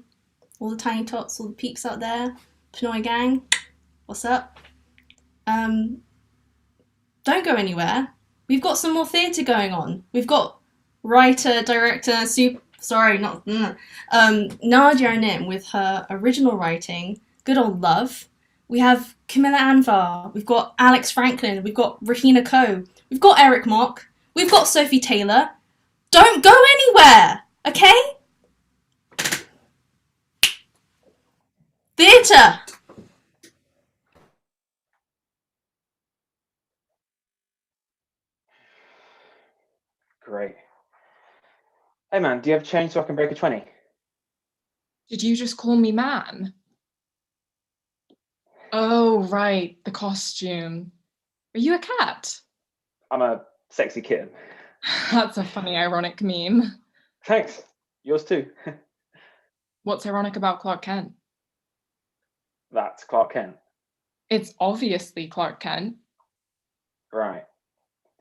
All the tiny tots, all the peeps out there. Pinoy gang, what's up? Don't go anywhere. We've got some more theatre going on. We've got writer, director, Nadia and Nim with her original writing, Good Old Love. We have Camilla Anvar, we've got Alex Franklin, we've got Rahina Coe, we've got Eric Mock, we've got Sophie Taylor. Don't go anywhere, okay? Theatre! Great. Hey man, do you have change so I can break a 20? Did you just call me man? Oh, right, the costume. Are you a cat? I'm a sexy kitten. That's a funny, ironic meme. Thanks. Yours too. What's ironic about Clark Kent? That's Clark Kent. It's obviously Clark Kent. Right.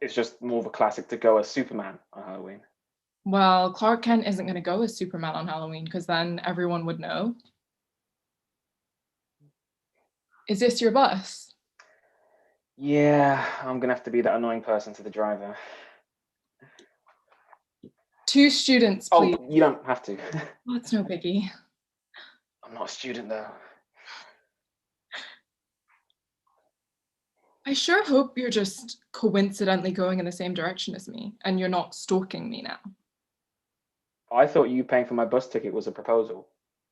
It's just more of a classic to go as Superman on Halloween. Well, Clark Kent isn't going to go as Superman on Halloween because then everyone would know. Is this your bus? Yeah, I'm gonna have to be that annoying person to the driver. 2 students, please. Oh, you don't have to. Oh, it's no biggie. I'm not a student though. I sure hope you're just coincidentally going in the same direction as me and you're not stalking me now. I thought you paying for my bus ticket was a proposal.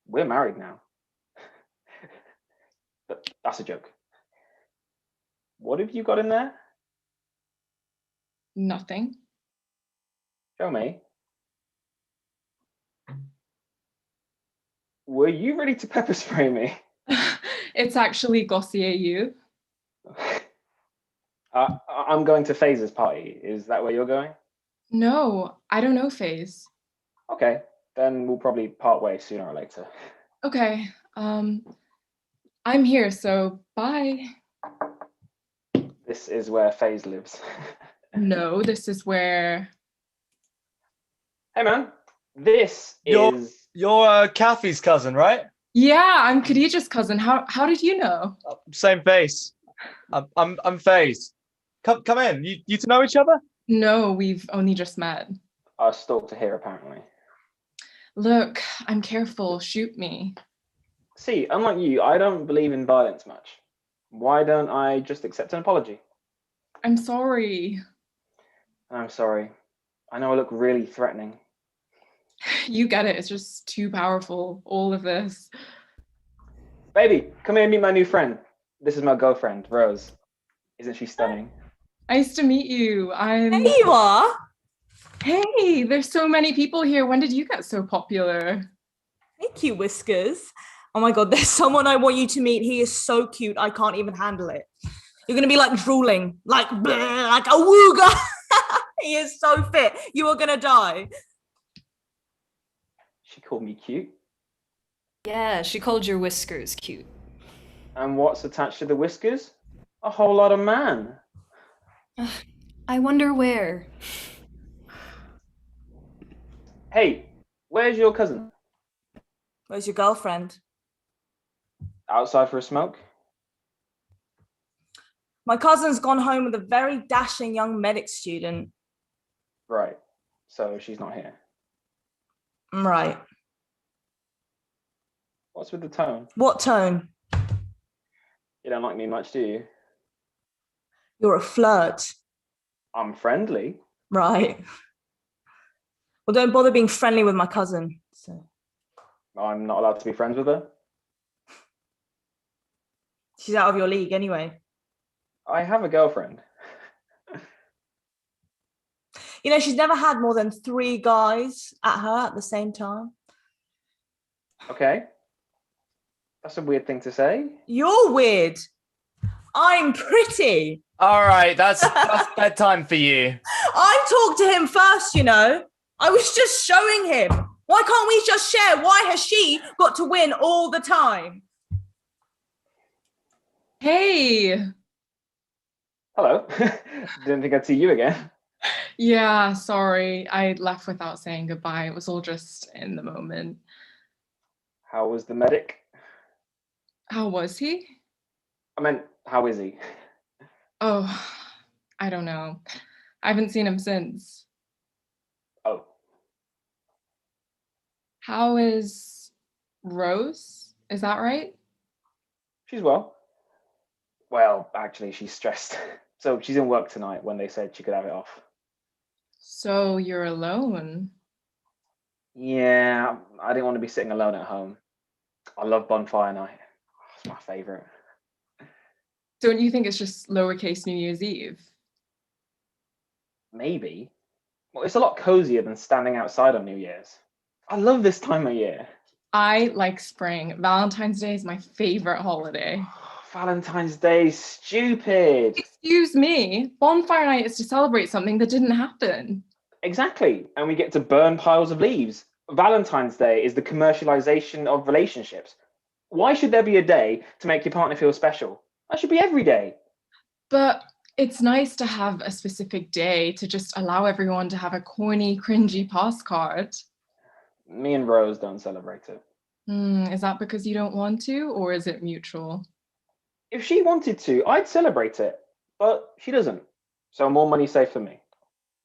We're married now. But that's a joke. What have you got in there? Nothing. Show me. Were you ready to pepper spray me? It's actually Glossier You. I'm going to FaZe's party. Is that where you're going? No, I don't know FaZe. Okay, then we'll probably part ways sooner or later. Okay, I'm here, so bye. This is where FaZe lives. No, this is where... Hey man, this is... You're Kathy's cousin, right? Yeah, I'm Khadijah's cousin. How did you know? Same face. I'm FaZe. Come in. You two know each other? No, we've only just met. I stalked her here, apparently. Look, I'm careful. Shoot me. See, unlike you, I don't believe in violence much. Why don't I just accept an apology? I'm sorry. I'm sorry. I know I look really threatening. You get it. It's just too powerful, all of this. Baby, come here and meet my new friend. This is my girlfriend, Rose. Isn't she stunning? Nice to meet you. There you are. Hey, there's so many people here. When did you get so popular? Thank you, Whiskers. Oh my god, there's someone I want you to meet. He is so cute. I can't even handle it. You're going to be like drooling, like bleh, like a wooga. He is so fit. You are going to die. She called me cute. Yeah, she called your whiskers cute. And what's attached to the whiskers? A whole lot of man. I wonder where. Hey, where's your cousin? Where's your girlfriend? Outside for a smoke? My cousin's gone home with a very dashing young medic student. Right. So she's not here. Right. What's with the tone? What tone? You don't like me much, do you? You're a flirt. I'm friendly. Right. Well, don't bother being friendly with my cousin. So. I'm not allowed to be friends with her. She's out of your league anyway. I have a girlfriend. You know, she's never had more than 3 guys at her at the same time. Okay. That's a weird thing to say. You're weird. I'm pretty. All right, that's bedtime for you. I talked to him first, you know. I was just showing him. Why can't we just share? Why has she got to win all the time? Hey. Hello. Didn't think I'd see you again. Yeah, sorry. I left without saying goodbye. It was all just in the moment. How was the medic? How was he? I meant, how is he? Oh, I don't know. I haven't seen him since. Oh. How is Rose? Is that right? She's well. Well, actually, she's stressed. So she's in work tonight when they said she could have it off. So you're alone? Yeah, I didn't want to be sitting alone at home. I love bonfire night. It's my favorite. Don't you think it's just lowercase New Year's Eve? Maybe. Well, it's a lot cozier than standing outside on New Year's. I love this time of year. I like spring. Valentine's Day is my favorite holiday. Valentine's Day, stupid. Excuse me. Bonfire night is to celebrate something that didn't happen. Exactly. And we get to burn piles of leaves. Valentine's Day is the commercialization of relationships. Why should there be a day to make your partner feel special? That should be every day. But it's nice to have a specific day to just allow everyone to have a corny, cringy postcard. Me and Rose don't celebrate it. Is that because you don't want to, or is it mutual? If she wanted to, I'd celebrate it, but she doesn't. So more money saved for me.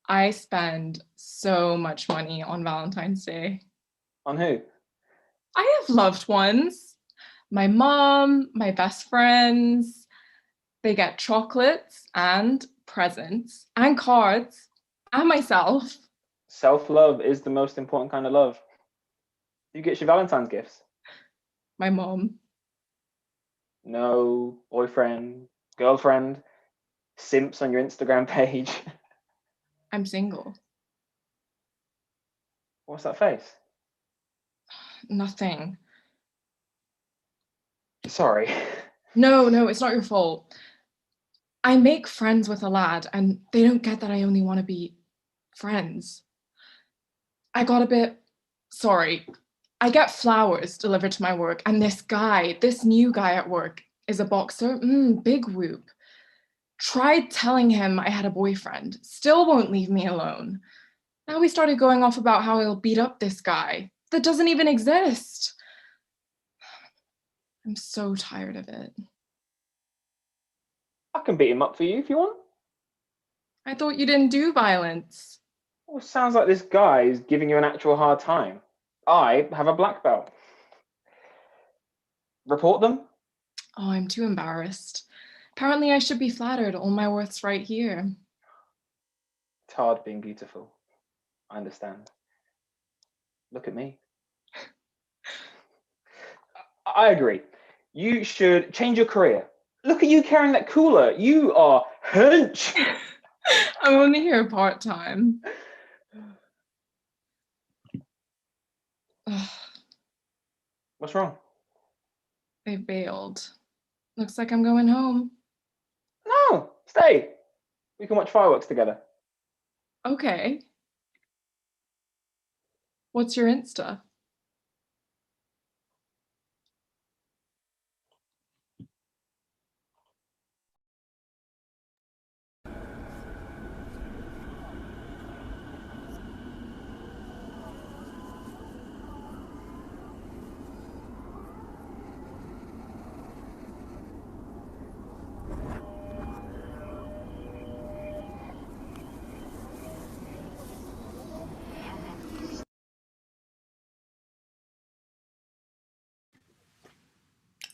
I spend so much money on Valentine's Day. On who? I have loved ones. My mom, my best friends, they get chocolates and presents and cards and myself. Self-love is the most important kind of love. Who gets your Valentine's gifts? My mom. No boyfriend, girlfriend, simps on your Instagram page. I'm single. What's that face? Nothing. Sorry. No, it's not your fault. I make friends with a lad and they don't get that I only want to be friends. I got a bit, sorry. I get flowers delivered to my work and this new guy at work is a boxer, big whoop. Tried telling him I had a boyfriend, still won't leave me alone. Now we started going off about how he'll beat up this guy that doesn't even exist. I'm so tired of it. I can beat him up for you if you want. I thought you didn't do violence. Well, sounds like this guy is giving you an actual hard time. I have a black belt. Report them? Oh, I'm too embarrassed. Apparently I should be flattered. All my worth's right here. It's hard being beautiful. I understand. Look at me. I agree. You should change your career. Look at you carrying that cooler. You are hench. I'm only here part-time. What's wrong? They bailed. Looks like I'm going home. Oh, stay. We can watch fireworks together. Okay. What's your Insta?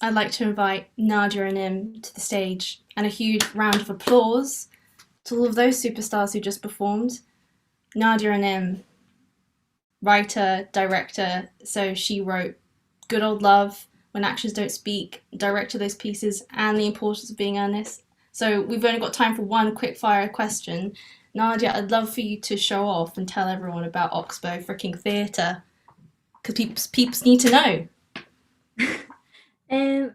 I'd like to invite Nadia and Im to the stage, and a huge round of applause to all of those superstars who just performed. Nadia and Im, writer, director, so she wrote Good Old Love, When Actions Don't Speak, directed those pieces, and The Importance of Being Earnest. So we've only got time for one quick fire question. Nadia, I'd love for you to show off and tell everyone about Oxbow freaking Theatre, because peeps need to know.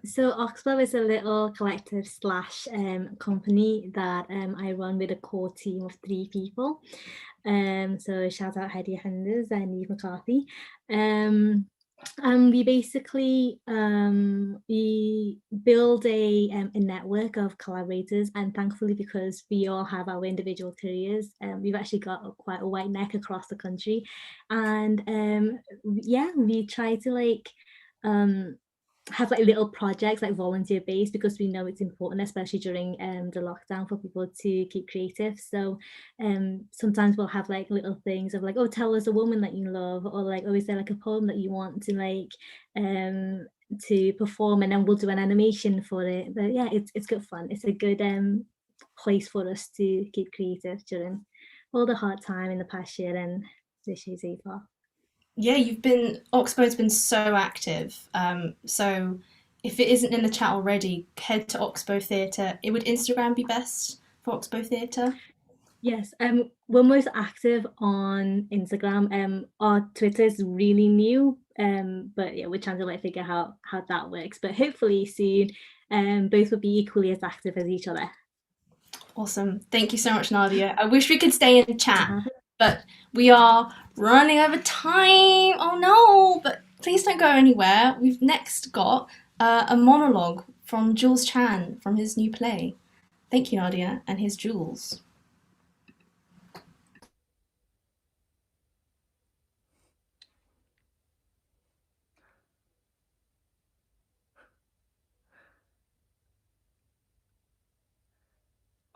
So Oxbow is a little collective slash company that I run with a core team of 3 people. So shout out Heidi Henders and Eve McCarthy. And we basically we build a network of collaborators, and thankfully, because we all have our individual careers, we've actually got quite a wide neck across the country. And yeah, we try to like have like little projects like volunteer based, because we know it's important, especially during the lockdown, for people to keep creative. So sometimes we'll have like little things of like, oh, tell us a woman that you love, or like, oh, is there like a poem that you want to like to perform, and then we'll do an animation for it. But yeah, it's good fun. It's a good place for us to keep creative during all the hard time in the past year and this year so far. Yeah, Oxbow's been so active. So if it isn't in the chat already, head to Oxbow Theatre. Would Instagram be best for Oxbow Theatre? Yes, we're most active on Instagram. Our Twitter is really new, but yeah, we're trying to like figure out how that works. But hopefully soon, both will be equally as active as each other. Awesome. Thank you so much, Nadia. I wish we could stay in chat, but we are running over time. Oh no, but please don't go anywhere. We've next got a monologue from Jules Chan from his new play. Thank you, Nadia, and here's Jules.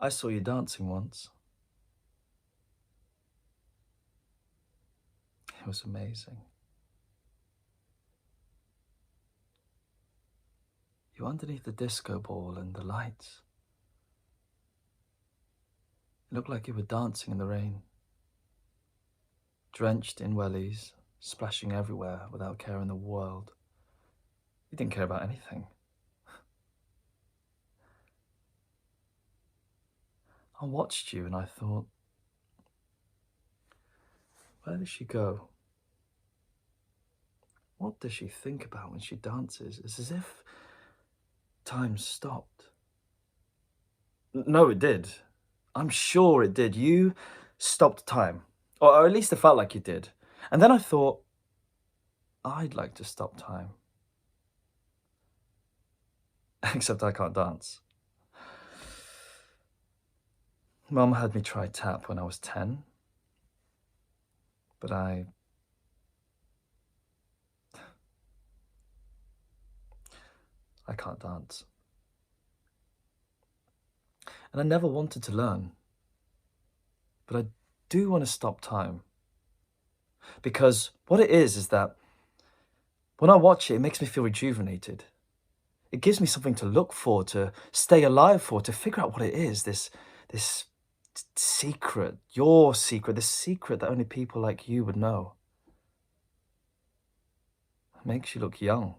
I saw you dancing once. It was amazing. You were underneath the disco ball and the lights. It looked like you were dancing in the rain, drenched in wellies, splashing everywhere without care in the world. You didn't care about anything. I watched you and I thought, where does she go? What does she think about when she dances? It's as if time stopped. No, it did. I'm sure it did. You stopped time. Or at least it felt like you did. And then I thought, I'd like to stop time. Except I can't dance. Mum had me try tap when I was 10. But I can't dance. And I never wanted to learn. But I do want to stop time. Because what it is that when I watch it, it makes me feel rejuvenated. It gives me something to look for, to stay alive for, to figure out what it is, this secret, your secret, this secret that only people like you would know. It makes you look young.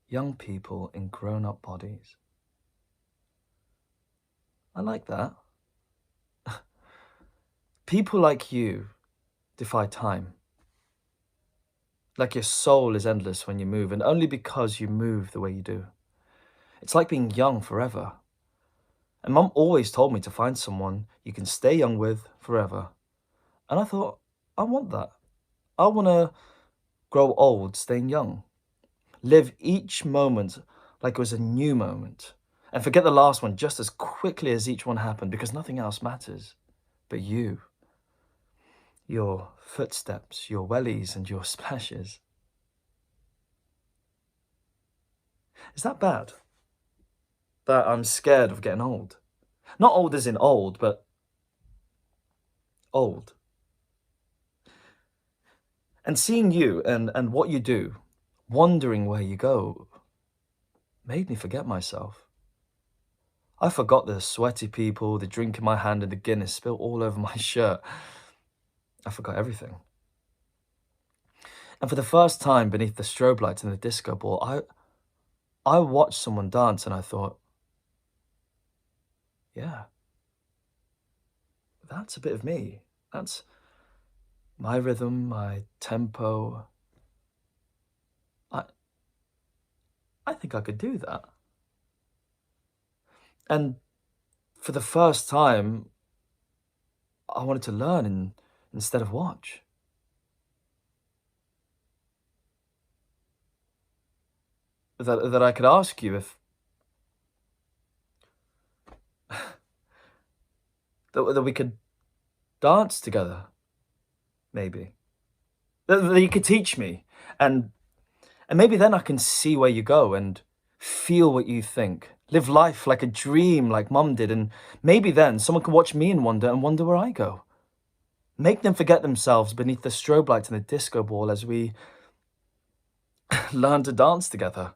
Young people in grown-up bodies. I like that. People like you defy time. Like your soul is endless when you move, and only because you move the way you do. It's like being young forever. And Mum always told me to find someone you can stay young with forever. And I thought, I want that. I want to grow old staying young. Live each moment like it was a new moment. And forget the last one just as quickly as each one happened, because nothing else matters but you. Your footsteps, your wellies and your splashes. Is that bad? That I'm scared of getting old? Not old as in old, but old. And seeing you and what you do, wondering where you go, made me forget myself. I forgot the sweaty people, the drink in my hand and the Guinness spilled all over my shirt. I forgot everything. And for the first time beneath the strobe lights in the disco ball, I watched someone dance and I thought, yeah, that's a bit of me. That's my rhythm, my tempo. I think I could do that. And for the first time, I wanted to learn instead of watch. That I could ask you if that we could dance together, maybe. That you could teach me, and maybe then I can see where you go and feel what you think. Live life like a dream, like Mum did, and maybe then someone can watch me and wonder where I go. Make them forget themselves beneath the strobe lights in the disco ball as we learn to dance together.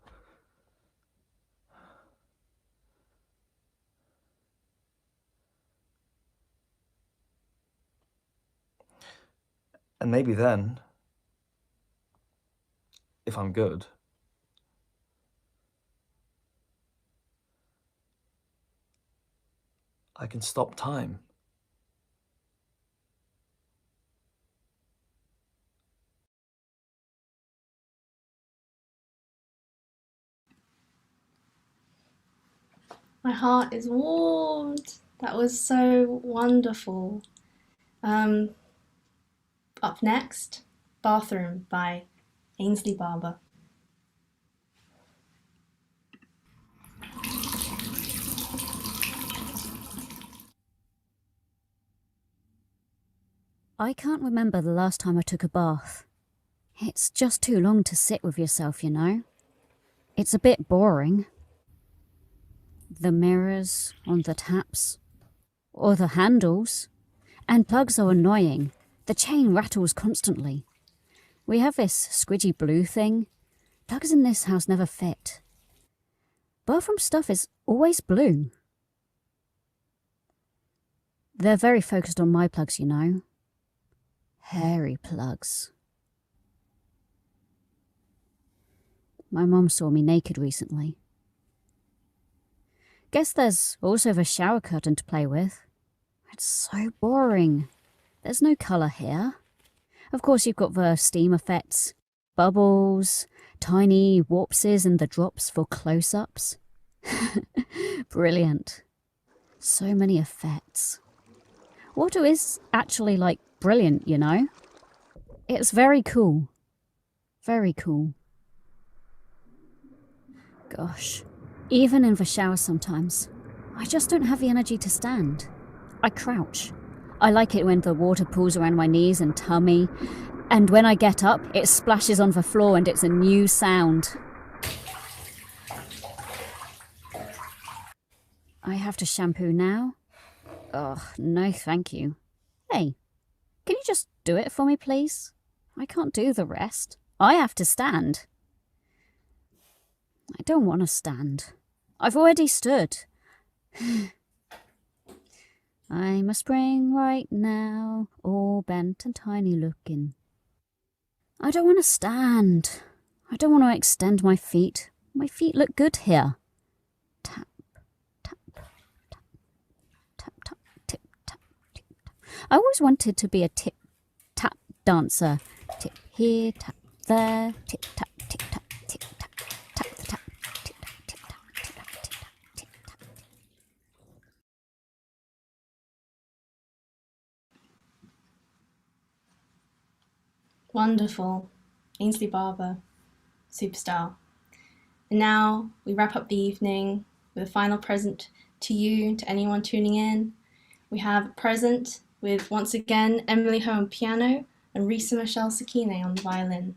And maybe then, if I'm good, I can stop time. My heart is warmed. That was so wonderful. Up next, Bathroom by Ainsley Barber. I can't remember the last time I took a bath. It's just too long to sit with yourself, you know. It's a bit boring. The mirrors on the taps, or the handles, and plugs are annoying. The chain rattles constantly. We have this squidgy blue thing. Plugs in this house never fit. Bathroom stuff is always blue. They're very focused on my plugs, you know. Hairy plugs. My mum saw me naked recently. Guess there's also the shower curtain to play with. It's so boring. There's no colour here. Of course you've got the steam effects, bubbles, tiny warpses and the drops for close-ups. Brilliant. So many effects. Water is actually like brilliant, you know? It's very cool. Very cool. Gosh. Even in the shower sometimes, I just don't have the energy to stand. I crouch. I like it when the water pools around my knees and tummy, and when I get up, it splashes on the floor and it's a new sound. I have to shampoo now? Oh, no thank you. Hey, can you just do it for me, please? I can't do the rest. I have to stand. I don't want to stand. I've already stood. I'm a spring right now, all bent and tiny looking. I don't want to stand. I don't want to extend my feet. My feet look good here. Tap, tap, tap, tap, tap, tip, tap, tip, tap. I always wanted to be a tip-tap dancer. Tip here, tap there, tip-tap, tip-tap, tip-tap, tap the tap, tip-tap, tip-tap, tip-tap. Wonderful. Ainsley Barber, superstar. And now we wrap up the evening with a final present to you, to anyone tuning in. We have a present with, once again, Emily Ho on piano and Risa Michelle Sakine on the violin.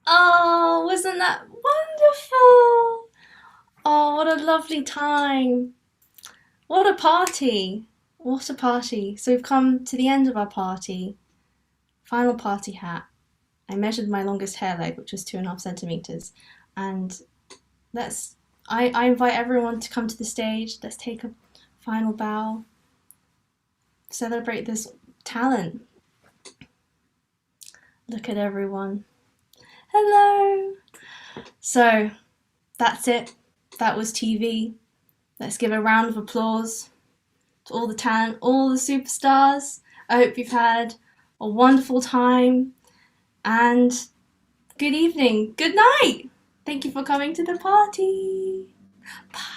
Oh, wasn't that wonderful? Oh, what a lovely time. What a party. What a party. So we've come to the end of our party. Final party hat. I measured my longest hair leg, which was 2.5 centimeters. And I invite everyone to come to the stage. Let's take a final bow. Celebrate this talent. Look at everyone. Hello. So that's it. That was TV. Let's give a round of applause to all the talent, all the superstars. I hope you've had a wonderful time and good evening. Good night. Thank you for coming to the party. Bye.